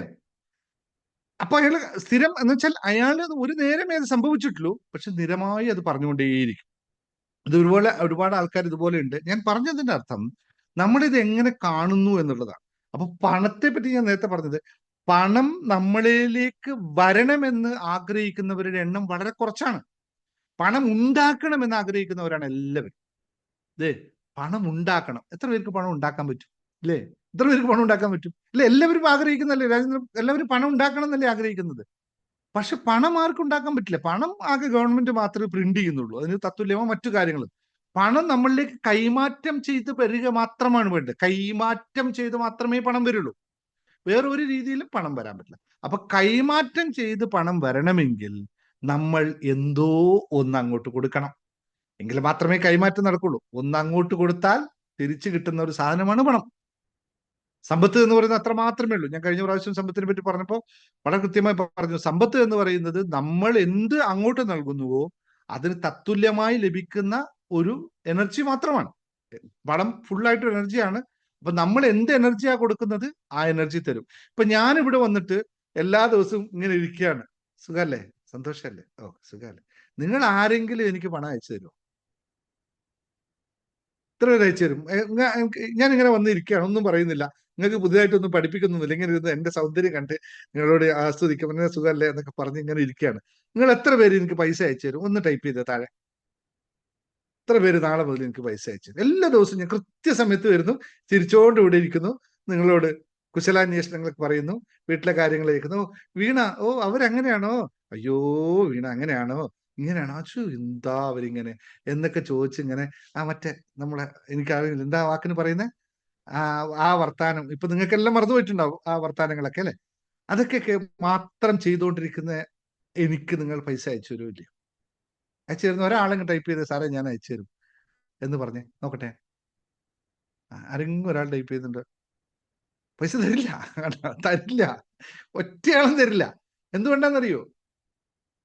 അപ്പൊ അയാള് സ്ഥിരം എന്ന് വെച്ചാൽ അയാൾ ഒരു നേരമേ അത് സംഭവിച്ചിട്ടുള്ളൂ, പക്ഷെ സ്ഥിരമായി അത് പറഞ്ഞുകൊണ്ടേയിരിക്കും. ഇത് ഒരുപാട് ആൾക്കാർ ഇതുപോലെ ഉണ്ട്. ഞാൻ പറഞ്ഞതിന്റെ അർത്ഥം നമ്മളിത് എങ്ങനെ കാണുന്നു എന്നുള്ളതാണ്. അപ്പൊ പണത്തെ പറ്റി ഞാൻ നേരത്തെ പറഞ്ഞത്, പണം നമ്മളിലേക്ക് വരണമെന്ന് ആഗ്രഹിക്കുന്നവരുടെ എണ്ണം വളരെ കുറച്ചാണ്. പണം ഉണ്ടാക്കണമെന്ന് ആഗ്രഹിക്കുന്നവരാണ് എല്ലാവരും. ദേ, പണം ഉണ്ടാക്കണം. എത്ര പേർക്ക് പണം ഉണ്ടാക്കാൻ പറ്റും? ഇല്ലേ? എത്ര പേർക്ക് പണം ഉണ്ടാക്കാൻ പറ്റും? ഇല്ല, എല്ലാവരും ആഗ്രഹിക്കുന്നല്ലേ, എല്ലാവരും പണം ഉണ്ടാക്കണം എന്നല്ലേ ആഗ്രഹിക്കുന്നത്. പക്ഷെ പണം ആർക്കും ഉണ്ടാക്കാൻ പറ്റില്ല. പണം ആകെ ഗവൺമെന്റ് മാത്രമേ പ്രിന്റ് ചെയ്യുന്നുള്ളൂ. അതിന് തത്തുല്യമോ മറ്റു കാര്യങ്ങളും. പണം നമ്മളിലേക്ക് കൈമാറ്റം ചെയ്ത് വരിക മാത്രമാണ് വേണ്ടത്. കൈമാറ്റം ചെയ്ത് മാത്രമേ പണം വരുള്ളൂ. വേറൊരു രീതിയിലും പണം വരാൻ പറ്റില്ല. അപ്പൊ കൈമാറ്റം ചെയ്ത് പണം വരണമെങ്കിൽ നമ്മൾ എന്തോ ഒന്ന് അങ്ങോട്ട് കൊടുക്കണം, എങ്കിൽ മാത്രമേ കൈമാറ്റം നടക്കുള്ളൂ. ഒന്ന് അങ്ങോട്ട് കൊടുത്താൽ തിരിച്ചു കിട്ടുന്ന ഒരു സാധനമാണ് പണം. സമ്പത്ത് എന്ന് പറയുന്നത് അത്ര മാത്രമേ ഉള്ളൂ. ഞാൻ കഴിഞ്ഞ പ്രാവശ്യം സമ്പത്തിനെ പറ്റി പറഞ്ഞപ്പോൾ വളരെ കൃത്യമായി പറഞ്ഞു, സമ്പത്ത് എന്ന് പറയുന്നത് നമ്മൾ എന്ത് അങ്ങോട്ട് നൽകുന്നുവോ അതിന് തത്തുല്യമായി ലഭിക്കുന്ന ഒരു എനർജി മാത്രമാണ്. പണം ഫുള്ളായിട്ട് എനർജിയാണ്. അപ്പൊ നമ്മൾ എന്ത് എനർജിയാ കൊടുക്കുന്നത് ആ എനർജി തരും. ഇപ്പൊ ഞാൻ ഇവിടെ വന്നിട്ട് എല്ലാ ദിവസവും ഇങ്ങനെ ഇരിക്കുകയാണ്, സുഖല്ലേ, സന്തോഷല്ലേ, ഓ സുഖല്ലേ, നിങ്ങൾ ആരെങ്കിലും എനിക്ക് പണം അയച്ചു തരുമോ? ഇത്ര പേര് അയച്ചു തരും. ഞാൻ ഇങ്ങനെ വന്നിരിക്കുകയാണ്, ഒന്നും പറയുന്നില്ല, നിങ്ങൾക്ക് പുതിയതായിട്ടൊന്നും പഠിപ്പിക്കുന്നില്ല, ഇങ്ങനെ ഇരുന്ന് എന്റെ സൗന്ദര്യം കണ്ട് നിങ്ങളോട് ആസ്വദിക്കും, എന്നെ സുഖമല്ലേ എന്നൊക്കെ പറഞ്ഞ് ഇങ്ങനെ ഇരിക്കുകയാണ്. നിങ്ങൾ എത്ര പേര് എനിക്ക് പൈസ അയച്ചു തരും? ഒന്ന് ടൈപ്പ് ചെയ്ത് താഴെ. എത്ര പേര് നാളെ മുതൽ എനിക്ക് പൈസ അയച്ചു തരും? എല്ലാ ദിവസവും ഞാൻ കൃത്യസമയത്ത് വരുന്നു, ചിരിച്ചോണ്ട് ഇവിടെ ഇരിക്കുന്നു, നിങ്ങളോട് കുശലാന്വേഷണങ്ങളൊക്കെ പറയുന്നു, വീട്ടിലെ കാര്യങ്ങൾ കേൾക്കുന്നു. വീണ, ഓ അവരങ്ങനെയാണോ, അയ്യോ വീണ അങ്ങനെയാണോ, ഇങ്ങനെയാണോ, അച്ചു എന്താ അവരിങ്ങനെ എന്നൊക്കെ ചോദിച്ച് ഇങ്ങനെ മറ്റേ നമ്മളെ, എനിക്കറിയില്ല എന്താ വാക്കിന് പറയുന്നത്, ആ ആ വർത്താനം ഇപ്പൊ നിങ്ങൾക്കെല്ലാം മറന്നു പോയിട്ടുണ്ടാവും ആ വർത്താനങ്ങളൊക്കെ അല്ലെ. അതൊക്കെ മാത്രം ചെയ്തുകൊണ്ടിരിക്കുന്ന എനിക്ക് നിങ്ങൾ പൈസ അയച്ചു തരുമില്ലേ? അയച്ചു തരുന്ന ഒരാളെങ്കിലും ടൈപ്പ് ചെയ്ത് സാറേ ഞാൻ അയച്ചു തരും എന്ന് പറഞ്ഞേ നോക്കട്ടെ. ആരെങ്കിലും ഒരാൾ ടൈപ്പ് ചെയ്യുന്നുണ്ട്? പൈസ തരില്ല. തരില്ല, ഒറ്റയാളും തരില്ല. എന്തുകൊണ്ടാണെന്നറിയോ?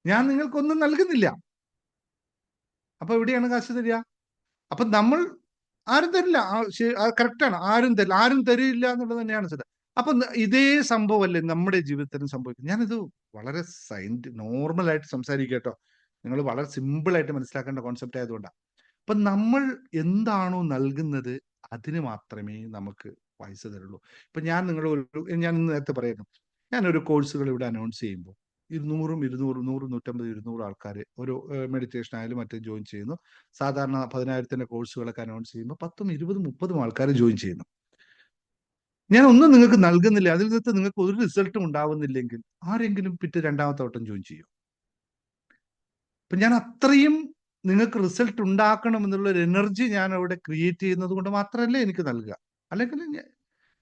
ഞാൻ നിങ്ങൾക്കൊന്നും നൽകുന്നില്ല. അപ്പൊ എവിടെയാണ് കാശ് തരിക? അപ്പൊ നമ്മൾ ആരും തരില്ല. കറക്റ്റാണ്, ആരും തരില്ല, ആരും തരില്ല എന്നുള്ളത് തന്നെയാണ് ശരി. അപ്പൊ ഇതേ സംഭവമല്ലേ നമ്മുടെ ജീവിതത്തിലും സംഭവിക്കുന്നത്. ഞാനിത് വളരെ നോർമലായിട്ട് സംസാരിക്കുക കേട്ടോ, നിങ്ങൾ വളരെ സിമ്പിൾ ആയിട്ട് മനസ്സിലാക്കേണ്ട കോൺസെപ്റ്റ് ആയതുകൊണ്ടാണ്. അപ്പൊ നമ്മൾ എന്താണോ നൽകുന്നത് അതിന് മാത്രമേ നമുക്ക് പൈസ തരുള്ളൂ. ഇപ്പൊ ഞാൻ നേരത്തെ പറയുന്നു, ഞാനൊരു കോഴ്സുകൾ ഇവിടെ അനൗൺസ് ചെയ്യുമ്പോൾ 100 ആൾക്കാർ ഒരു മെഡിറ്റേഷൻ ആയാലും മറ്റും ജോയിൻ ചെയ്യുന്നു. സാധാരണ 10,000-ന്റെ കോഴ്സുകളൊക്കെ അനൗൺസ് ചെയ്യുമ്പോൾ 10ഉം 20ഉം 30ഉം ആൾക്കാർ ജോയിൻ ചെയ്യുന്നു. ഞാൻ ഒന്നും നിങ്ങൾക്ക് നൽകുന്നില്ല, അതിൽ നിന്ന് നിങ്ങൾക്ക് ഒരു റിസൾട്ടും ഉണ്ടാവുന്നില്ലെങ്കിൽ ആരെങ്കിലും പിറ്റേ രണ്ടാമത്തെ വട്ടം ജോയിൻ ചെയ്യും? അപ്പൊ ഞാൻ അത്രയും നിങ്ങൾക്ക് റിസൾട്ട് ഉണ്ടാക്കണം എന്നുള്ള ഒരു എനർജി ഞാൻ അവിടെ ക്രിയേറ്റ് ചെയ്യുന്നത് കൊണ്ട് മാത്രമല്ലേ എനിക്ക് നൽകുക. അല്ലെങ്കിൽ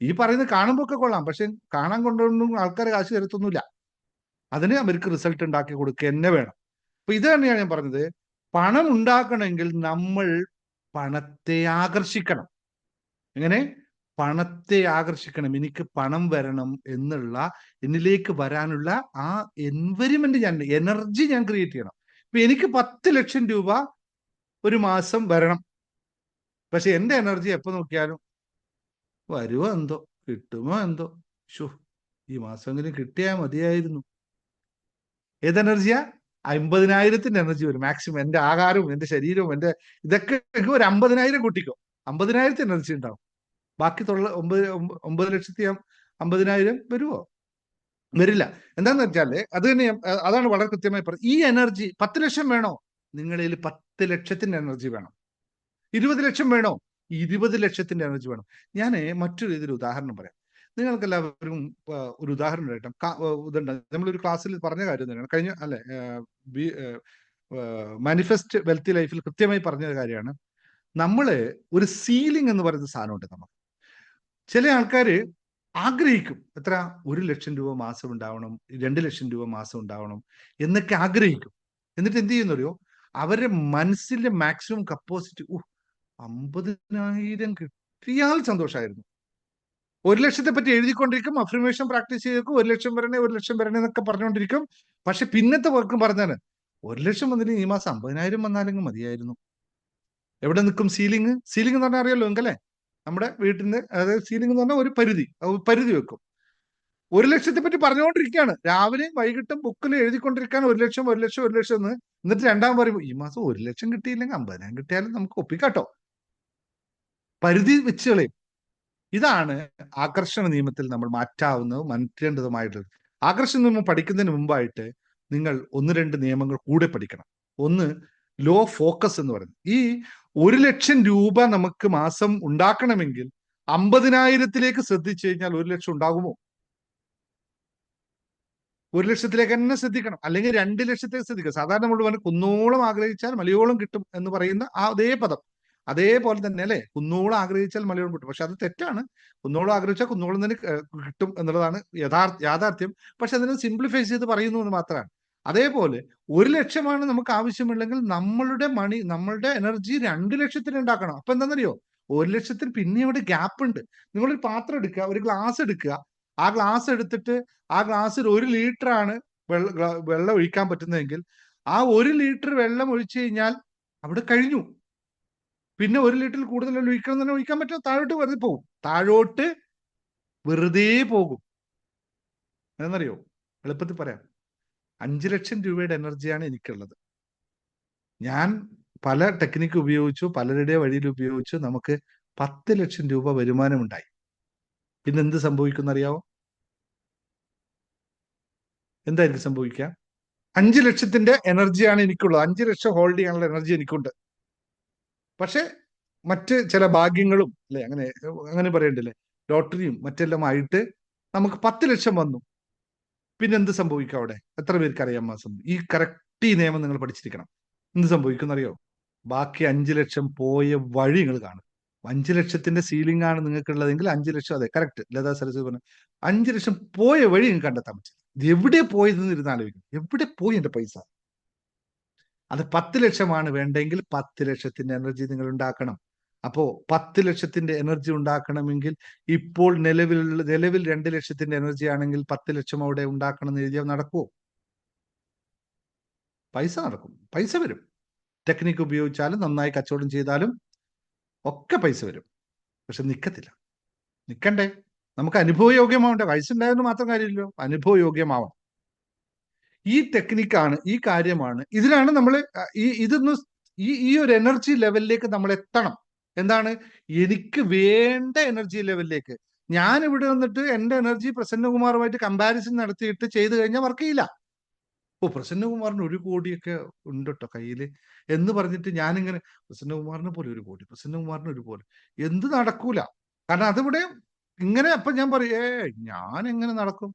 ഈ പറയുന്നത് കാണുമ്പോൾ ഒക്കെ കൊള്ളാം, പക്ഷെ കാണാൻ കൊണ്ടൊന്നും ആൾക്കാർ കാശ് തരത്തൊന്നുമില്ല. അതിന് അവർക്ക് റിസൾട്ട് ഉണ്ടാക്കി കൊടുക്കുക തന്നെ വേണം. അപ്പൊ ഇത് തന്നെയാണ് ഞാൻ പറഞ്ഞത്, പണം ഉണ്ടാക്കണമെങ്കിൽ നമ്മൾ പണത്തെ ആകർഷിക്കണം. എങ്ങനെ? പണത്തെ ആകർഷിക്കണം. എനിക്ക് പണം വരണം എന്നുള്ള, എന്നിലേക്ക് വരാനുള്ള ആ എൻവയറമെന്റ്, എനർജി ഞാൻ ക്രിയേറ്റ് ചെയ്യണം. ഇപ്പൊ എനിക്ക് 10 ലക്ഷം രൂപ ഒരു മാസം വരണം, പക്ഷെ എന്റെ എനർജി എപ്പോ നോക്കിയാലും വരുമോ എന്തോ, കിട്ടുമോ എന്തോ, ഷോ ഈ മാസമെങ്കിലും കിട്ടിയാൽ മതിയായിരുന്നു. ഏത് എനർജിയാ? 50,000ത്തിന്റെ എനർജി വരും മാക്സിമം. എന്റെ ആഹാരവും എന്റെ ശരീരവും എന്റെ ഇതൊക്കെ ഒരു 50,000 കൂട്ടിക്കോ, 50,000 എനർജി ഉണ്ടാവും. ബാക്കി 9,50,000 വരുമോ? വരില്ല. എന്താന്ന് വെച്ചാല് അത് തന്നെ അതാണ് വളരെ കൃത്യമായി പറഞ്ഞത്. ഈ എനർജി 10 ലക്ഷം വേണോ? നിങ്ങളിൽ 10 ലക്ഷത്തിന്റെ എനർജി വേണം. 20 ലക്ഷം വേണോ? 20 ലക്ഷത്തിന്റെ എനർജി വേണം. ഞാൻ മറ്റൊരു ഇതിൽ ഉദാഹരണം പറയാം. നിങ്ങൾക്ക് എല്ലാവരും ഒരു ഉദാഹരണം പറയട്ടെ. ഇതുണ്ട്, നമ്മളൊരു ക്ലാസ്സിൽ പറഞ്ഞ കാര്യം തന്നെയാണ് കഴിഞ്ഞ അല്ലെ, മാനിഫെസ്റ്റ് വെൽത്തി ലൈഫിൽ കൃത്യമായി പറഞ്ഞ കാര്യമാണ്. നമ്മള് ഒരു സീലിംഗ് എന്ന് പറയുന്ന സാധനമുണ്ട്. നമുക്ക് ചില ആൾക്കാര് ആഗ്രഹിക്കും, എത്ര 1 ലക്ഷം രൂപ മാസം ഉണ്ടാവണം, 2 ലക്ഷം രൂപ മാസം ഉണ്ടാവണം എന്നൊക്കെ ആഗ്രഹിക്കും. എന്നിട്ട് എന്ത് ചെയ്യുന്നറിയോ? അവരുടെ മനസ്സിന്റെ മാക്സിമം കപ്പാസിറ്റി 50,000 കിട്ടിയാൽ സന്തോഷമായിരുന്നു. 1 ലക്ഷത്തെ പറ്റി എഴുതിക്കൊണ്ടിരിക്കും, അഫർമേഷൻ പ്രാക്ടീസ് ചെയ്തേക്കും, 1 ലക്ഷം വരണേ 1 ലക്ഷം വരണേ എന്നൊക്കെ പറഞ്ഞുകൊണ്ടിരിക്കും. പക്ഷെ പിന്നത്തെ വർക്കും പറഞ്ഞാല് 1 ലക്ഷം വന്നില്ലെങ്കിൽ ഈ മാസം 50,000 വന്നാലെങ്കിൽ മതിയായിരുന്നു. എവിടെ നിൽക്കും സീലിംഗ്? സീലിംഗ് എന്ന് പറഞ്ഞാൽ അറിയാലോ എങ്കല്ലേ, നമ്മുടെ വീട്ടിന്റെ അതായത് സീലിംഗ് എന്ന് പറഞ്ഞാൽ ഒരു പരിധി വെക്കും. 1 ലക്ഷത്തെ പറ്റി പറഞ്ഞുകൊണ്ടിരിക്കുകയാണ്, രാവിലെയും വൈകിട്ടും ബുക്കിൽ എഴുതിക്കൊണ്ടിരിക്കുകയാണ് 1 ലക്ഷം 1 ലക്ഷം 1 ലക്ഷം എന്ന്. എന്നിട്ട് രണ്ടാം പറയുമ്പോൾ ഈ മാസം 1 ലക്ഷം കിട്ടിയില്ലെങ്കിൽ 50,000 കിട്ടിയാലും നമുക്ക് ഒപ്പിക്കാട്ടോ. പരിധി വെച്ച് കളയും. ഇതാണ് ആകർഷണ നിയമത്തിൽ നമ്മൾ മാറ്റേണ്ടതുമായിട്ടുള്ളത്. ആകർഷണ നിയമം പഠിക്കുന്നതിന് മുമ്പായിട്ട് നിങ്ങൾ 1-2 നിയമങ്ങൾ കൂടെ പഠിക്കണം. ഒന്ന്, ലോ ഫോക്കസ് എന്ന് പറയുന്നത്. ഈ 1 ലക്ഷം രൂപ നമുക്ക് മാസം ഉണ്ടാക്കണമെങ്കിൽ 50,000ത്തിലേക്ക് ശ്രദ്ധിച്ചു കഴിഞ്ഞാൽ 1 ലക്ഷം ഉണ്ടാകുമോ? 1 ലക്ഷത്തിലേക്ക് തന്നെ ശ്രദ്ധിക്കണം, അല്ലെങ്കിൽ 2 ലക്ഷത്തേക്ക് ശ്രദ്ധിക്കുക. സാധാരണ നമ്മൾ പറഞ്ഞ കുന്നോളം ആഗ്രഹിച്ചാൽ മലയോളം കിട്ടും എന്ന് പറയുന്ന അതേ പദം അതേപോലെ തന്നെ അല്ലെ, കുന്നോളം ആഗ്രഹിച്ചാൽ മലയോളം കിട്ടും. പക്ഷെ അത് തെറ്റാണ്. കുന്നോളം ആഗ്രഹിച്ചാൽ കുന്നോളം തന്നെ കിട്ടും എന്നുള്ളതാണ് യാഥാർത്ഥ്യം. പക്ഷെ അതിനെ സിംപ്ലിഫൈ ചെയ്ത് പറയുന്നു എന്ന് മാത്രമാണ്. അതേപോലെ 1 ലക്ഷമാണ് നമുക്ക് ആവശ്യമുണ്ടെങ്കിൽ നമ്മളുടെ എനർജി 2 ലക്ഷത്തിന് ഉണ്ടാക്കണം. അപ്പൊ എന്താണെന്നറിയോ? 1 ലക്ഷത്തിന് പിന്നെ അവിടെ ഗ്യാപ്പ് ഉണ്ട്. നിങ്ങളൊരു പാത്രം എടുക്കുക, ഒരു ഗ്ലാസ് എടുക്കുക. ആ ഗ്ലാസ് എടുത്തിട്ട് ആ ഗ്ലാസ്സിൽ 1 ലിറ്റർ ആണ് വെള്ളം ഒഴിക്കാൻ പറ്റുന്നതെങ്കിൽ ആ 1 ലിറ്റർ വെള്ളം ഒഴിച്ചു കഴിഞ്ഞാൽ അവിടെ കഴിഞ്ഞു. പിന്നെ 1 ലിറ്ററിൽ കൂടുതൽ ഒഴിക്കണം തന്നെ ഒഴിക്കാൻ പറ്റും. താഴോട്ട് വെറുതെ പോകും. എന്നറിയോ? എളുപ്പത്തിൽ പറയാം. 5 ലക്ഷം രൂപയുടെ എനർജിയാണ് എനിക്കുള്ളത്. ഞാൻ പല ടെക്നിക്ക് ഉപയോഗിച്ചു, പലരുടെ വഴിയിൽ ഉപയോഗിച്ചു, നമുക്ക് 10 ലക്ഷം രൂപ വരുമാനം ഉണ്ടായി. പിന്നെ എന്ത് സംഭവിക്കും അറിയാവോ? എന്തായിരിക്കും സംഭവിക്കുക? 5 ലക്ഷത്തിന്റെ എനർജിയാണ് എനിക്കുള്ളത്. 5 ലക്ഷം ഹോൾഡ് ചെയ്യാനുള്ള എനർജി എനിക്കുണ്ട്. പക്ഷെ മറ്റ് ചില ഭാഗ്യങ്ങളും അല്ലെ, അങ്ങനെ പറയണ്ടല്ലേ, ലോട്ടറിയും മറ്റെല്ലാം ആയിട്ട് നമുക്ക് 10 ലക്ഷം വന്നു. പിന്നെ എന്ത് സംഭവിക്കും അവിടെ? എത്ര പേർക്ക് അറിയാൻ മാസം? ഈ നിയമം നിങ്ങൾ പഠിച്ചിരിക്കണം. എന്ത് സംഭവിക്കും അറിയോ? ബാക്കി 5 ലക്ഷം പോയ വഴി നിങ്ങൾ കാണും. 5 ലക്ഷത്തിന്റെ സീലിംഗ് ആണ് നിങ്ങൾക്കുള്ളതെങ്കിൽ 5 ലക്ഷം, അതെ കറക്റ്റ് ലതാ സരസ്വതി പറഞ്ഞു, 5 ലക്ഷം പോയ വഴി നിങ്ങൾക്ക് കണ്ടെത്താൻ പറ്റും. ഇത് എവിടെ പോയതെന്ന് ഇരുന്നാലോചിക്കും, എവിടെ പോയി എന്റെ പൈസ? അത് 10 ലക്ഷമാണ് വേണ്ടെങ്കിൽ 10 ലക്ഷത്തിന്റെ എനർജി നിങ്ങൾ ഉണ്ടാക്കണം. അപ്പോ 10 ലക്ഷത്തിന്റെ എനർജി ഉണ്ടാക്കണമെങ്കിൽ ഇപ്പോൾ നിലവിൽ 2 ലക്ഷത്തിന്റെ എനർജി ആണെങ്കിൽ 10 ലക്ഷം അവിടെ ഉണ്ടാക്കണം എന്ന് എഴുതിയാൽ നടക്കുമോ? പൈസ നടക്കും, പൈസ വരും. ടെക്നിക്ക് ഉപയോഗിച്ചാലും നന്നായി കച്ചവടം ചെയ്താലും ഒക്കെ പൈസ വരും. പക്ഷെ നിക്കണ്ടേ? നമുക്ക് അനുഭവയോഗ്യമാവണ്ടേ? പൈസ ഉണ്ടായെന്ന് മാത്രം കാര്യമില്ലല്ലോ, അനുഭവയോഗ്യമാവണം. ഈ ടെക്നിക്കാണ്, ഈ കാര്യമാണ്, ഇതിലാണ് നമ്മൾ ഈ ഒരു എനർജി ലെവലിലേക്ക് നമ്മൾ എത്തണം. എന്താണ്? എനിക്ക് വേണ്ട എനർജി ലെവലിലേക്ക്. ഞാൻ ഇവിടെ വന്നിട്ട് എന്റെ എനർജി പ്രസന്നകുമാറുമായിട്ട് കമ്പാരിസൺ നടത്തിയിട്ട് ചെയ്തു കഴിഞ്ഞാൽ വർക്ക് ചെയ്യില്ല. പ്രസന്നകുമാറിന് 1 കോടിയൊക്കെ ഉണ്ട് കേട്ടോ കയ്യില് എന്ന് പറഞ്ഞിട്ട് ഞാനിങ്ങനെ പ്രസന്നകുമാറിനെ പോലെ 1 കോടി, പ്രസന്നകുമാറിന് 1 കോടി, എന്ത് നടക്കൂല. കാരണം അതിവിടെ ഇങ്ങനെ. അപ്പൊ ഞാൻ പറയേ, ഞാൻ എങ്ങനെ നടക്കും?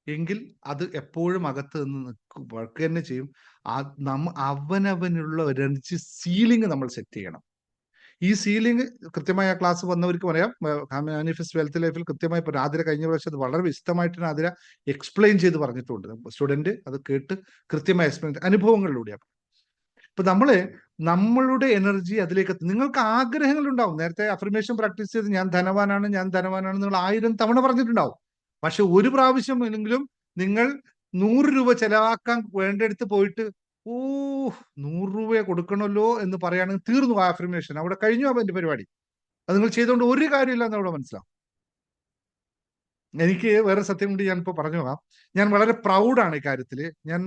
എങ്കിൽ അത് എപ്പോഴും അകത്ത് നിന്ന് വർക്ക് തന്നെ ചെയ്യും. അവനവനുള്ള എനർജി സീലിംഗ് നമ്മൾ സെറ്റ് ചെയ്യണം. ഈ സീലിംഗ് കൃത്യമായ ക്ലാസ് വന്നവർക്ക് പറയാം. മാനിഫെസ്റ്റ് വെൽത്ത് ലൈഫിൽ കൃത്യമായി ആതിര കഴിഞ്ഞ പ്രാവശ്യം അത് വളരെ വിശദമായിട്ടാണ് ആതിര എക്സ്പ്ലെയിൻ ചെയ്ത് പറഞ്ഞിട്ടുണ്ട്. സ്റ്റുഡന്റ് അത് കേട്ട് കൃത്യമായി എക്സ്പ്ലെയിൻ അനുഭവങ്ങളിലൂടെയാണ്. ഇപ്പൊ നമ്മളുടെ എനർജി അതിലേക്ക് നിങ്ങൾക്ക് ആഗ്രഹങ്ങൾ ഉണ്ടാവും. നേരത്തെ അഫർമേഷൻ പ്രാക്ടീസ് ചെയ്ത് ഞാൻ ധനവാനാണ് നിങ്ങൾ 1000 തവണ പറഞ്ഞിട്ടുണ്ടാവും. പക്ഷെ ഒരു പ്രാവശ്യം എങ്കിലും നിങ്ങൾ 100 രൂപ ചെലവാക്കാൻ വേണ്ടെടുത്ത് പോയിട്ട് 100 രൂപയെ കൊടുക്കണമല്ലോ എന്ന് പറയുകയാണെങ്കിൽ തീർന്നു ആ അഫർമേഷൻ, അവിടെ കഴിഞ്ഞു എന്റെ പരിപാടി. അത് നിങ്ങൾ ചെയ്തുകൊണ്ട് ഒരു കാര്യമില്ല എന്ന് അവിടെ മനസ്സിലാവും. എനിക്ക് വേറെ സത്യം കൊണ്ട് ഞാൻ ഇപ്പൊ പറഞ്ഞു പോകാം. ഞാൻ വളരെ പ്രൗഡാണ് ഈ കാര്യത്തില്. ഞാൻ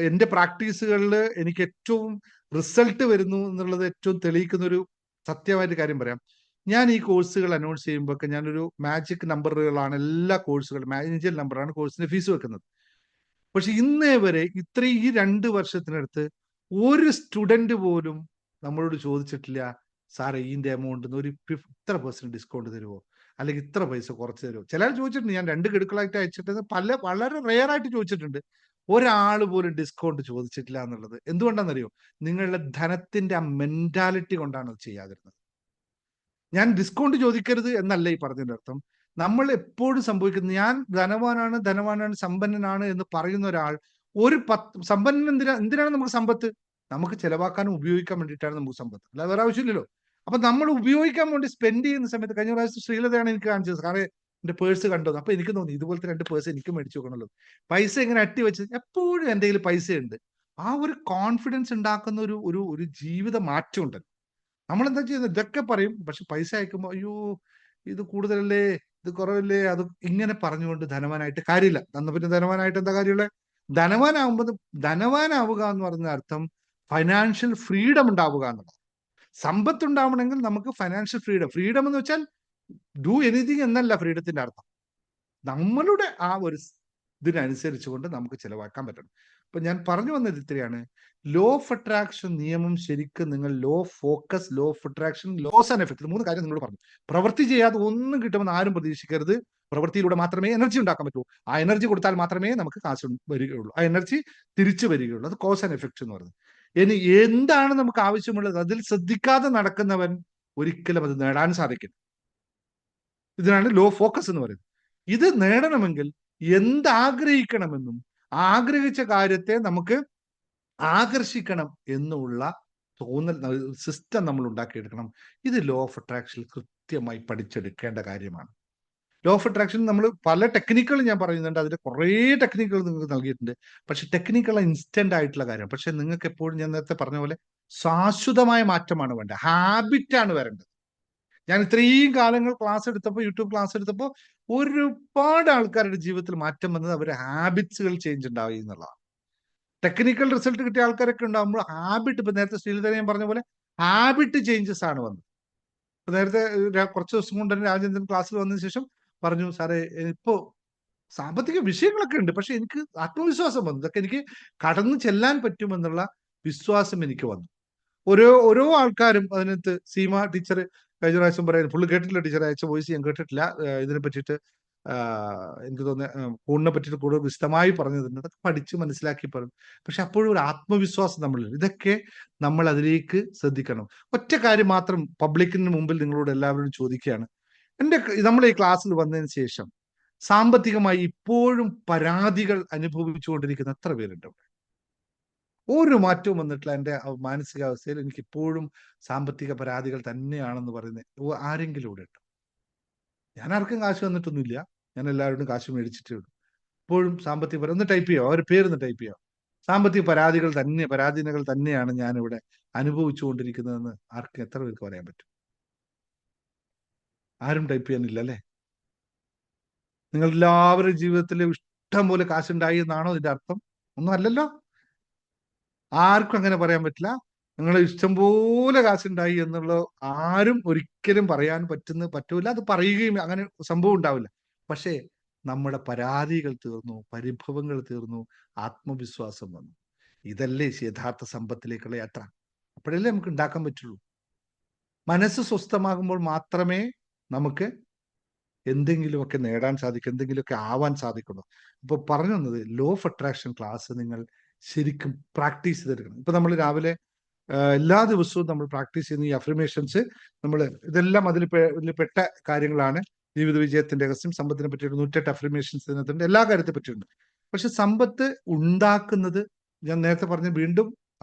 എൻ്റെ പ്രാക്ടീസുകളിൽ എനിക്ക് ഏറ്റവും റിസൾട്ട് വരുന്നു എന്നുള്ളത് ഏറ്റവും തെളിയിക്കുന്ന ഒരു സത്യമായിട്ട് കാര്യം പറയാം. ഞാൻ ഈ കോഴ്സുകൾ അനൗൺസ് ചെയ്യുമ്പോഴൊക്കെ ഞാനൊരു മാജിക് നമ്പറുകളാണ് എല്ലാ കോഴ്സുകളും, മാനേജൽ നമ്പറാണ് കോഴ്സിന് ഫീസ് വെക്കുന്നത്. പക്ഷെ ഇന്നേ വരെ ഇത്രയും ഈ 2 വർഷത്തിനടുത്ത് ഒരു സ്റ്റുഡന്റ് പോലും നമ്മളോട് ചോദിച്ചിട്ടില്ല, സാറേ ഇതിന്റെ എമൗണ്ട് ഒരു ഇത്ര % ഡിസ്കൗണ്ട് തരുമോ, അല്ലെങ്കിൽ ഇത്ര പൈസ കുറച്ച് തരുമോ. ചിലർ ചോദിച്ചിട്ടുണ്ട്, ഞാൻ 2 ഗഡുക്കളായിട്ട് അയച്ചിട്ട് വളരെ റെയർ ആയിട്ട് ചോദിച്ചിട്ടുണ്ട്. ഒരാൾ പോലും ഡിസ്കൗണ്ട് ചോദിച്ചിട്ടില്ല എന്നുള്ളത് എന്തുകൊണ്ടാണെന്നറിയോ? നിങ്ങളുടെ ധനത്തിന്റെ ആ മെന്റാലിറ്റി കൊണ്ടാണ് അത് ചെയ്യാതിരുന്നത്. ഞാൻ ഡിസ്കൗണ്ട് ചോദിക്കരുത് എന്നല്ല ഈ പറഞ്ഞതിന്റെ അർത്ഥം. നമ്മൾ എപ്പോഴും സംഭവിക്കുന്നത്, ഞാൻ ധനവാനാണ് ധനവാനാണ് സമ്പന്നനാണ് എന്ന് പറയുന്ന ഒരാൾ ഒരു സമ്പന്നൻ എന്തിനാണ് നമുക്ക് സമ്പത്ത്? നമുക്ക് ചെലവാക്കാനും ഉപയോഗിക്കാൻ വേണ്ടിയിട്ടാണ് നമുക്ക് സമ്പത്ത്, അല്ലാതെ വേറെ ആവശ്യമില്ലല്ലോ. അപ്പൊ നമ്മൾ ഉപയോഗിക്കാൻ വേണ്ടി സ്പെൻഡ് ചെയ്യുന്ന സമയത്ത്, കഴിഞ്ഞ പ്രാവശ്യം ശ്രീലതയാണ് എനിക്ക് കാണിച്ചത്, കാരണം എന്റെ പേഴ്സ് കണ്ടത്. അപ്പൊ എനിക്ക് തോന്നി ഇതുപോലത്തെ 2 പേഴ്സ് എനിക്ക് മേടിച്ചു വെക്കണല്ലോ. പൈസ ഇങ്ങനെ അട്ടി വെച്ച് എപ്പോഴും എന്റെ കയ്യിൽ പൈസയുണ്ട്. ആ ഒരു കോൺഫിഡൻസ് ഉണ്ടാക്കുന്ന ഒരു ഒരു ഒരു ജീവിത മാറ്റം ഉണ്ട്. നമ്മളെന്താ ചെയ്യുന്നത്? ഇതൊക്കെ പറയും, പക്ഷെ പൈസ അയക്കുമ്പോൾ അയ്യോ ഇത് കൂടുതലല്ലേ, ഇത് കുറവല്ലേ, അത് ഇങ്ങനെ പറഞ്ഞുകൊണ്ട് ധനവാനായിട്ട് കാര്യമില്ല. അന്ന് പിന്നെ ധനവാനായിട്ട് എന്താ കാര്യമുള്ളത്? ധനവാനാവുമ്പോൾ, ധനവാനാവുക എന്ന് പറയുന്ന അർത്ഥം ഫൈനാൻഷ്യൽ ഫ്രീഡം ഉണ്ടാവുക എന്നുള്ളത്. സമ്പത്ത് ഉണ്ടാവണമെങ്കിൽ നമുക്ക് ഫൈനാൻഷ്യൽ ഫ്രീഡം, ഫ്രീഡം എന്ന് വെച്ചാൽ ഡു എനിത്തിങ് എന്നല്ല ഫ്രീഡത്തിന്റെ അർത്ഥം. നമ്മളുടെ ആ ഒരു ഇതിനനുസരിച്ചുകൊണ്ട് നമുക്ക് ചിലവാക്കാൻ പറ്റണം. അപ്പൊ ഞാൻ പറഞ്ഞു വന്നത് ഇത്രയാണ്. ലോ ഓഫ് അട്രാക്ഷൻ നിയമം ശരിക്കും നിങ്ങൾ law focus, law of attraction, laws and effect, 3 കാര്യം നിങ്ങളോട് പറഞ്ഞു. പ്രവൃത്തി ചെയ്യാതെ ഒന്നും കിട്ടുമെന്ന് ആരും പ്രതീക്ഷിക്കരുത്. പ്രവൃത്തിയിലൂടെ മാത്രമേ എനർജി ഉണ്ടാക്കാൻ പറ്റൂ. ആ എനർജി കൊടുത്താൽ മാത്രമേ നമുക്ക് കാശ് വരികയുള്ളൂ. ആ എനർജി തിരിച്ചു വരികയുള്ളൂ. അത് കോസ് ആൻഡ് എഫക്ട് എന്ന് പറയുന്നത്. ഇനി എന്താണ് നമുക്ക് ആവശ്യമുള്ളത് അതിൽ ശ്രദ്ധിക്കാതെ നടക്കുന്നവൻ ഒരിക്കലും അത് നേടാൻ സാധിക്കില്ല. ഇതിനാണ് ലോ ഫോക്കസ് എന്ന് പറയുന്നത്. ഇത് നേടണമെങ്കിൽ എന്താഗ്രഹിക്കണമെന്നും ആഗ്രഹിച്ച കാര്യത്തെ നമുക്ക് ആകർഷിക്കണം എന്നുള്ള തോന്നൽ സിസ്റ്റം നമ്മൾ ഉണ്ടാക്കിയെടുക്കണം. ഇത് ലോ ഓഫ് അട്രാക്ഷൻ കൃത്യമായി പഠിച്ചെടുക്കേണ്ട കാര്യമാണ്. ലോ ഓഫ് അട്രാക്ഷൻ നമ്മൾ പല ടെക്നിക്കുകൾ ഞാൻ പറയുന്നുണ്ട്, അതിൽ കുറേ ടെക്നിക്കുകൾ നിങ്ങൾക്ക് നൽകിയിട്ടുണ്ട്. പക്ഷെ ടെക്നിക്കുകൾ ഇൻസ്റ്റന്റ് ആയിട്ടുള്ള കാര്യം. പക്ഷെ നിങ്ങൾക്ക് എപ്പോഴും ഞാൻ നേരത്തെ പറഞ്ഞ പോലെ ശാശ്വതമായ മാറ്റമാണ് വേണ്ടത്, ഹാബിറ്റാണ് വരേണ്ടത്. ഞാൻ ഇത്രയും കാലങ്ങൾ ക്ലാസ് എടുത്തപ്പോൾ, യൂട്യൂബ് ക്ലാസ് എടുത്തപ്പോൾ ഒരുപാട് ആൾക്കാരുടെ ജീവിതത്തിൽ മാറ്റം വന്നത് അവരുടെ ഹാബിറ്റ്സുകൾ ചേഞ്ച് ഉണ്ടാവുക എന്നുള്ളതാണ്. ടെക്നിക്കൽ റിസൾട്ട് കിട്ടിയ ആൾക്കാരൊക്കെ ഉണ്ടാകുമ്പോൾ ഹാബിറ്റ്, ഇപ്പൊ നേരത്തെ ശ്രീലത ഞാൻ പറഞ്ഞ പോലെ ഹാബിറ്റ് ചേഞ്ചസ് ആണ് വന്നത്. ഇപ്പൊ നേരത്തെ കുറച്ച് ദിവസം കൊണ്ട് തന്നെ രാജേന്ദ്രൻ ക്ലാസ്സിൽ വന്നതിന് ശേഷം പറഞ്ഞു, സാറേ ഇപ്പോ സാമ്പത്തിക വിഷയങ്ങളൊക്കെ ഉണ്ട്, പക്ഷെ എനിക്ക് ആത്മവിശ്വാസം വന്നു, ഇതൊക്കെ എനിക്ക് കടന്നു ചെല്ലാൻ പറ്റുമെന്നുള്ള വിശ്വാസം എനിക്ക് വന്നു. ഓരോ ആൾക്കാരും അതിനകത്ത്, സീമ ടീച്ചർ കഴിഞ്ഞ പ്രാവശ്യം പറയുന്നത് ഫുള്ള് കേട്ടിട്ടില്ല, ടീച്ചർ അയച്ച വോയിസ് ഞാൻ കേട്ടിട്ടില്ല. ഇതിനെ പറ്റിയിട്ട് എനിക്ക് തോന്നുന്നത് കൂണിനെ പറ്റിയിട്ട് കൂടുതൽ വിശദമായി പറഞ്ഞിട്ടുണ്ട്. അതൊക്കെ പഠിച്ച് മനസ്സിലാക്കി പറയും. പക്ഷെ അപ്പോഴും ഒരു ആത്മവിശ്വാസം നമ്മളിൽ, ഇതൊക്കെ നമ്മൾ അതിലേക്ക് ശ്രദ്ധിക്കണം. ഒറ്റ കാര്യം മാത്രം പബ്ലിക്കിന് മുമ്പിൽ നിങ്ങളോട് എല്ലാവരോടും ചോദിക്കുകയാണ്. നമ്മൾ ഈ ക്ലാസ്സിൽ വന്നതിന് ശേഷം സാമ്പത്തികമായി ഇപ്പോഴും പരാതികൾ അനുഭവിച്ചുകൊണ്ടിരിക്കുന്ന എത്ര പേരുണ്ട്? ഒരു മാറ്റവും വന്നിട്ടില്ല. എൻ്റെ മാനസികാവസ്ഥയിൽ എനിക്ക് ഇപ്പോഴും സാമ്പത്തിക പരാതികൾ തന്നെയാണെന്ന് പറയുന്നത് ആരെങ്കിലും ഇവിടെ ഉണ്ടോ? ഞാൻ ആർക്കും കാശ് തന്നിട്ടൊന്നുമില്ല, ഞാൻ എല്ലാവരോടും കാശ് മേടിച്ചിട്ടേ ഉള്ളൂ. ഇപ്പോഴും സാമ്പത്തിക ഒന്ന് ടൈപ്പ് ചെയ്യാം, അവരുടെ പേരൊന്ന് ടൈപ്പ് ചെയ്യാം. സാമ്പത്തിക പരാധീനകൾ തന്നെയാണ് ഞാനിവിടെ അനുഭവിച്ചുകൊണ്ടിരിക്കുന്നതെന്ന് ആർക്കും എത്ര പേർക്ക് പറയാൻ പറ്റും? ആരും ടൈപ്പ് ചെയ്യാനില്ല അല്ലേ? നിങ്ങൾ എല്ലാവരുടെ ജീവിതത്തിൽ ഇഷ്ടം പോലെ കാശുണ്ടായി എന്നാണോ ഇതിന്റെ അർത്ഥം? ഒന്നും അല്ലല്ലോ. ആർക്കും അങ്ങനെ പറയാൻ പറ്റില്ല. നിങ്ങൾ ഇഷ്ടംപോലെ കാശുണ്ടായി എന്നുള്ള ആരും ഒരിക്കലും പറയാൻ പറ്റൂല. അത് പറയുകയും അങ്ങനെ സംഭവം ഉണ്ടാവില്ല. പക്ഷേ നമ്മുടെ പരാതികൾ തീർന്നു, പരിഭവങ്ങൾ തീർന്നു, ആത്മവിശ്വാസം വന്നു. ഇതല്ലേ യഥാർത്ഥ സമ്പത്തിലേക്കുള്ള യാത്ര. അപ്പോഴല്ലേ നമുക്ക് ഉണ്ടാക്കാൻ പറ്റുള്ളൂ. മനസ്സ് സ്വസ്ഥമാകുമ്പോൾ മാത്രമേ നമുക്ക് എന്തെങ്കിലുമൊക്കെ നേടാൻ സാധിക്കും, എന്തെങ്കിലുമൊക്കെ ആവാൻ സാധിക്കുള്ളൂ. ഇപ്പൊ പറഞ്ഞു വന്നത് ലോ ഓഫ് അട്രാക്ഷൻ ക്ലാസ് നിങ്ങൾ ശരിക്കും പ്രാക്ടീസ് ചെയ്തെടുക്കണം. ഇപ്പൊ നമ്മൾ രാവിലെ എല്ലാ ദിവസവും നമ്മൾ പ്രാക്ടീസ് ചെയ്യുന്ന ഈ അഫർമേഷൻസ്, നമ്മൾ ഇതെല്ലാം അതിൽ പെട്ട കാര്യങ്ങളാണ്. ജീവിത വിജയത്തിന്റെ രഹസ്യം, സമ്പത്തിനെ പറ്റിയിട്ട് 108 അഫർമേഷൻസ് ഇതിനകത്തുണ്ട്, എല്ലാ കാര്യത്തെ പറ്റിയിട്ടുണ്ട്. പക്ഷെ സമ്പത്ത് ഉണ്ടാക്കുന്നത് ഞാൻ നേരത്തെ പറഞ്ഞ വീണ്ടും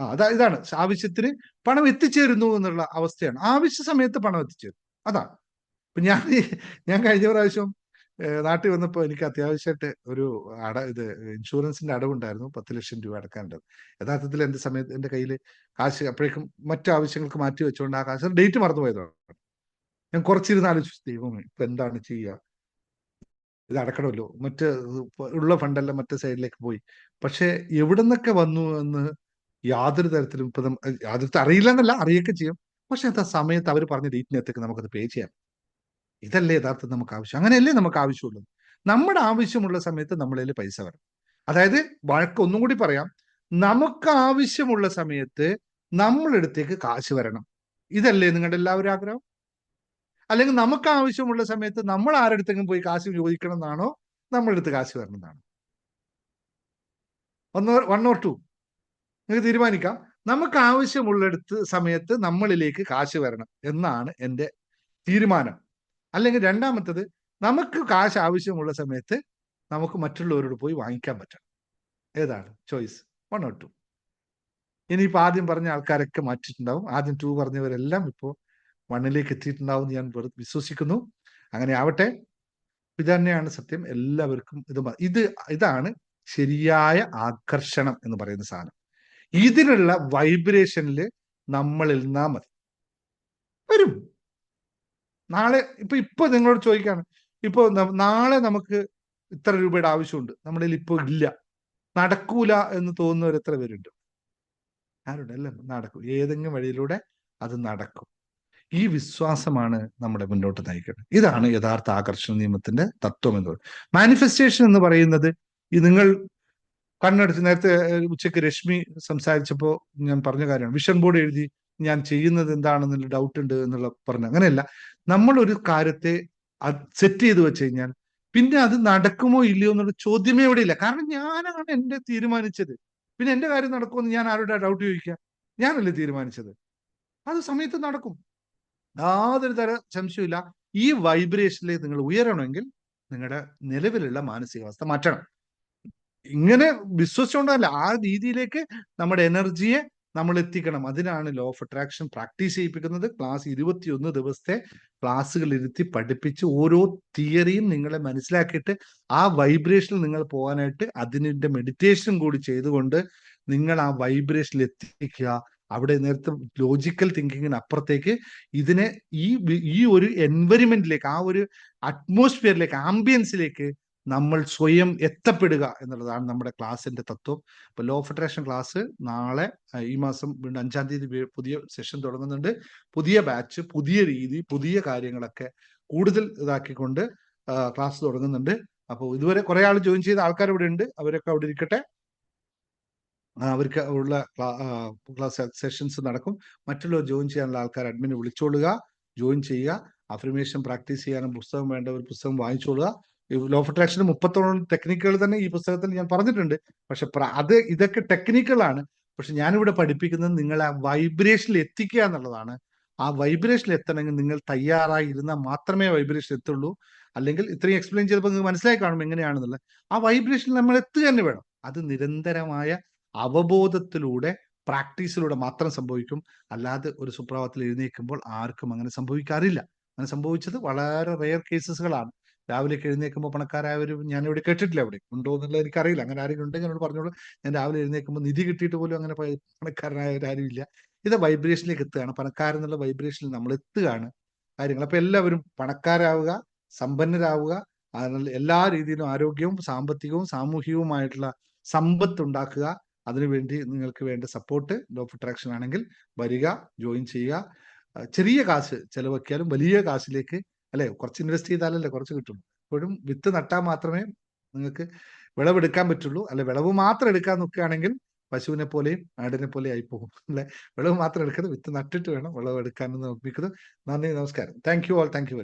ഇതാണ്, ആവശ്യത്തിന് പണം എത്തിച്ചേരുന്നു എന്നുള്ള അവസ്ഥയാണ്. ആവശ്യ സമയത്ത് പണം എത്തിച്ചേരും, അതാണ്. ഇപ്പൊ ഞാൻ കഴിഞ്ഞ പ്രാവശ്യം നാട്ടിൽ വന്നപ്പോൾ എനിക്ക് അത്യാവശ്യമായിട്ട് ഒരു ഇൻഷുറൻസിന്റെ അടവുണ്ടായിരുന്നു, 10 ലക്ഷം രൂപ അടക്കാനുണ്ട്. യഥാർത്ഥത്തിൽ എന്റെ കയ്യിൽ കാശ് അപ്പോഴേക്കും മറ്റു ആവശ്യങ്ങൾക്ക് മാറ്റി വെച്ചുകൊണ്ട് ആ കാശ് ഡേറ്റ് മറന്നുപോയതാണ്. ഞാൻ കുറച്ചിരുന്ന് ആലോചിച്ചു, ദൈവമേ ഇപ്പൊ എന്താണ് ചെയ്യുക? ഇത് അടക്കണമല്ലോ, മറ്റ് ഉള്ള ഫണ്ടെല്ലാം മറ്റേ സൈഡിലേക്ക് പോയി. പക്ഷെ എവിടെ നിന്നൊക്കെ വന്നു എന്ന് യാതൊരു തരത്തിലും യാതൊരു അറിയില്ല എന്നല്ല, അറിയൊക്കെ ചെയ്യും. പക്ഷെ അത് ആ സമയത്ത് അവർ പറഞ്ഞ ഡേറ്റിനകത്തേക്ക് നമുക്കത് പേ ചെയ്യാം. ഇതല്ലേ യഥാർത്ഥം നമുക്ക് ആവശ്യം. അങ്ങനെയല്ലേ നമുക്ക് ആവശ്യമുള്ളത്. നമ്മുടെ ആവശ്യമുള്ള സമയത്ത് നമ്മളതിൽ പൈസ വരണം. അതായത് ഒന്നും കൂടി പറയാം, നമുക്ക് ആവശ്യമുള്ള സമയത്ത് നമ്മളടുത്തേക്ക് കാശ് വരണം. ഇതല്ലേ നിങ്ങളുടെ എല്ലാവരും ആഗ്രഹം? അല്ലെങ്കിൽ നമുക്ക് ആവശ്യമുള്ള സമയത്ത് നമ്മൾ ആരടുത്തെങ്കിലും പോയി കാശ് ചോദിക്കണം എന്നാണോ, നമ്മളടുത്ത് കാശ് വരണം എന്നാണോ? വൺ ഓർ ടു നിങ്ങൾക്ക് തീരുമാനിക്കാം. നമുക്ക് ആവശ്യമുള്ളിടത്ത് സമയത്ത് നമ്മളിലേക്ക് കാശ് വരണം എന്നാണ് എൻ്റെ തീരുമാനം. അല്ലെങ്കിൽ രണ്ടാമത്തത്, നമുക്ക് കാശ് ആവശ്യമുള്ള സമയത്ത് നമുക്ക് മറ്റുള്ളവരോട് പോയി വാങ്ങിക്കാൻ പറ്റണം. ഏതാണ് ചോയ്സ്? One or to? ഇനിയിപ്പോൾ ആദ്യം പറഞ്ഞ ആൾക്കാരൊക്കെ മാറ്റിയിട്ടുണ്ടാവും. ആദ്യം 2 പറഞ്ഞവരെല്ലാം ഇപ്പോൾ 1ലേക്ക് എത്തിയിട്ടുണ്ടാവും ഞാൻ വിശ്വസിക്കുന്നു. അങ്ങനെ ആവട്ടെ. ഇത് തന്നെയാണ് സത്യം. എല്ലാവർക്കും ഇതാണ് ശരിയായ ആകർഷണം എന്ന് പറയുന്ന സാധനം. ഇതിനുള്ള വൈബ്രേഷനിൽ നമ്മൾ ഇരുന്നാൽ മതി, വരും. നാളെ ഇപ്പൊ നിങ്ങളോട് ചോദിക്കാണ്, ഇപ്പൊ നാളെ നമുക്ക് ഇത്ര രൂപയുടെ ആവശ്യമുണ്ട്, നമ്മുടെ ഇപ്പൊ ഇല്ല, നടക്കൂല എന്ന് തോന്നുന്നവർ എത്ര പേരുണ്ട്? ആരുണ്ട്? എല്ലാം നടക്കും. ഏതെങ്കിലും വഴിയിലൂടെ അത് നടക്കും. ഈ വിശ്വാസമാണ് നമ്മളെ മുന്നോട്ട് നയിക്കുന്നത്. ഇതാണ് യഥാർത്ഥ ആകർഷണ നിയമത്തിന്റെ തത്വം എന്ന് പറയുന്നത്. മാനിഫെസ്റ്റേഷൻ എന്ന് പറയുന്നത്, ഈ നിങ്ങൾ കണ്ണടച്ച് നേരത്തെ ഉച്ചയ്ക്ക് രശ്മി സംസാരിച്ചപ്പോൾ ഞാൻ പറഞ്ഞ കാര്യമാണ്. വിഷൻ ബോർഡ് എഴുതി ഞാൻ ചെയ്യുന്നത് എന്താണെന്നുള്ള ഡൗട്ട് ഉണ്ട് എന്നുള്ള പറഞ്ഞു. അങ്ങനെയല്ല, നമ്മൾ ഒരു കാര്യത്തെ സെറ്റ് ചെയ്ത് വെച്ച് കഴിഞ്ഞാൽ പിന്നെ അത് നടക്കുമോ ഇല്ലയോ എന്നുള്ള ചോദ്യമേ ഇവിടെ ഇല്ല. കാരണം ഞാനാണ് എന്റെ തീരുമാനിച്ചത്. പിന്നെ എന്റെ കാര്യം നടക്കുമെന്ന് ഞാൻ ആരുടെ ഡൗട്ട് ചോദിക്കുക? ഞാനല്ലേ തീരുമാനിച്ചത്. അത് സമയത്ത് നടക്കും, യാതൊരു തര സംശയമില്ല. ഈ വൈബ്രേഷനിലേക്ക് നിങ്ങൾ ഉയരണമെങ്കിൽ നിങ്ങളുടെ നിലവിലുള്ള മാനസികാവസ്ഥ മാറ്റണം. ഇങ്ങനെ വിശ്വസിച്ചുകൊണ്ടല്ല, ആ രീതിയിലേക്ക് നമ്മുടെ എനർജിയെ നമ്മൾ എത്തിക്കണം. അതിനാണ് ലോ ഓഫ് അട്രാക്ഷൻ പ്രാക്ടീസ് ചെയ്യിപ്പിക്കുന്നത്. ക്ലാസ് 21 ദിവസത്തെ ക്ലാസ്സുകൾ ഇരുത്തി പഠിപ്പിച്ച് ഓരോ തിയറിയും നിങ്ങളെ മനസ്സിലാക്കിയിട്ട് ആ വൈബ്രേഷനിൽ നിങ്ങൾ പോകാനായിട്ട് അതിൻ്റെ മെഡിറ്റേഷൻ കൂടി ചെയ്തുകൊണ്ട് നിങ്ങൾ ആ വൈബ്രേഷനിൽ എത്തിക്കുക. അവിടെ നേരത്തെ ലോജിക്കൽ തിങ്കിങ്ങിന് അപ്പുറത്തേക്ക് ഇതിനെ ഈ ഒരു എൻവയറമെന്റിലേക്ക്, ആ ഒരു അറ്റ്മോസ്ഫിയറിലേക്ക്, ആംബിയൻസിലേക്ക് നമ്മൾ സ്വയം എത്തപ്പെടുക എന്നുള്ളതാണ് നമ്മുടെ ക്ലാസ്സിന്റെ തത്വം. ഇപ്പൊ ലോ ഓഫ് അട്രാക്ഷൻ ക്ലാസ് നാളെ ഈ മാസം 5-ാം തീയതി പുതിയ സെഷൻ തുടങ്ങുന്നുണ്ട്. പുതിയ ബാച്ച്, പുതിയ രീതി, പുതിയ കാര്യങ്ങളൊക്കെ കൂടുതൽ ഇതാക്കിക്കൊണ്ട് ക്ലാസ് തുടങ്ങുന്നുണ്ട്. അപ്പോൾ ഇതുവരെ കുറെ ആൾ ജോയിൻ ചെയ്ത ആൾക്കാർ ഇവിടെ ഉണ്ട്. അവരൊക്കെ അവിടെ ഇരിക്കട്ടെ. അവർക്ക് ഉള്ള ക്ലാസ് സെഷൻസ് നടക്കും. മറ്റുള്ളവർ ജോയിൻ ചെയ്യാനുള്ള ആൾക്കാർ അഡ്മിനെ വിളിച്ചോളുക, ജോയിൻ ചെയ്യുക. അഫർമേഷൻ പ്രാക്ടീസ് ചെയ്യാനും പുസ്തകം വേണ്ടവർ പുസ്തകം വാങ്ങിച്ചോളുക. ലോ ഓഫ് അട്രാക്ഷന് 30ഓളം ടെക്നിക്കുകൾ തന്നെ ഈ പുസ്തകത്തിൽ ഞാൻ പറഞ്ഞിട്ടുണ്ട്. പക്ഷെ ഇതൊക്കെ ടെക്നിക്കുകളാണ്. പക്ഷെ ഞാനിവിടെ പഠിപ്പിക്കുന്നത് നിങ്ങളെ ആ വൈബ്രേഷനിൽ എത്തിക്കുക എന്നുള്ളതാണ്. ആ വൈബ്രേഷനിൽ എത്തണമെങ്കിൽ നിങ്ങൾ തയ്യാറായി ഇരുന്നാൽ മാത്രമേ വൈബ്രേഷൻ എത്തുള്ളൂ. അല്ലെങ്കിൽ ഇത്രയും എക്സ്പ്ലെയിൻ ചെയ്തപ്പോൾ നിങ്ങൾക്ക് മനസ്സിലായി കാണും എങ്ങനെയാണെന്നുള്ളത്. ആ വൈബ്രേഷനിൽ നമ്മൾ എത്തുക തന്നെ വേണം. അത് നിരന്തരമായ അവബോധത്തിലൂടെ, പ്രാക്ടീസിലൂടെ മാത്രം സംഭവിക്കും. അല്ലാതെ ഒരു സുപ്രഭാതത്തിൽ എഴുന്നേൽക്കുമ്പോൾ ആർക്കും അങ്ങനെ സംഭവിക്കാറില്ല. അങ്ങനെ സംഭവിച്ചത് വളരെ റെയർ കേസസുകളാണ്. രാവിലേക്ക് എഴുന്നേൽക്കുമ്പോൾ പണക്കാരായവരും ഞാൻ ഇവിടെ കേട്ടിട്ടില്ല. അവിടെ ഉണ്ടോ എന്നുള്ളത് എനിക്കറിയില്ല. അങ്ങനെ ആരെങ്കിലും ഉണ്ടെങ്കിൽ എന്നോട് പറഞ്ഞോളൂ. ഞാൻ രാവിലെ എഴുന്നേൽക്കുമ്പോൾ നിധി കിട്ടിയിട്ട് പോലും അങ്ങനെ പണക്കാരനായവരാരും ഇല്ല. ഇത് വൈബ്രേഷനിലേക്ക് എത്തുകയാണ്. പണക്കാരെന്നുള്ള വൈബ്രേഷനിൽ നമ്മൾ എത്തുകയാണ് കാര്യങ്ങൾ. അപ്പൊ എല്ലാവരും പണക്കാരാവുക, സമ്പന്നരാവുക, അതിനുള്ള എല്ലാ രീതിയിലും ആരോഗ്യവും സാമ്പത്തികവും സാമൂഹികവുമായിട്ടുള്ള സമ്പത്ത് ഉണ്ടാക്കുക. അതിനുവേണ്ടി നിങ്ങൾക്ക് വേണ്ട സപ്പോർട്ട് ലോ ഓഫ് അട്രാക്ഷൻ ആണെങ്കിൽ വരിക, ജോയിൻ ചെയ്യുക. ചെറിയ കാശ് ചെലവാക്കിയാലും വലിയ കാശിലേക്ക്, അല്ലെ, കുറച്ച് ഇൻവെസ്റ്റ് ചെയ്താലല്ലേ കുറച്ച് കിട്ടും. എപ്പോഴും വിത്ത് നട്ടാൽ മാത്രമേ നിങ്ങൾക്ക് വിളവെടുക്കാൻ പറ്റുള്ളൂ. അല്ലെ, വിളവ് മാത്രം എടുക്കാൻ നോക്കുകയാണെങ്കിൽ പശുവിനെ പോലെയും ആടിനെ പോലെയും ആയിപ്പോകും. അല്ലെ, വിളവ് മാത്രം എടുക്കുന്നത്, വിത്ത് നട്ടിട്ട് വേണം വിളവെടുക്കാൻ എന്ന് ഓർമ്മിക്കുന്നു. നന്ദി, നമസ്കാരം. Thank you all. Thank you.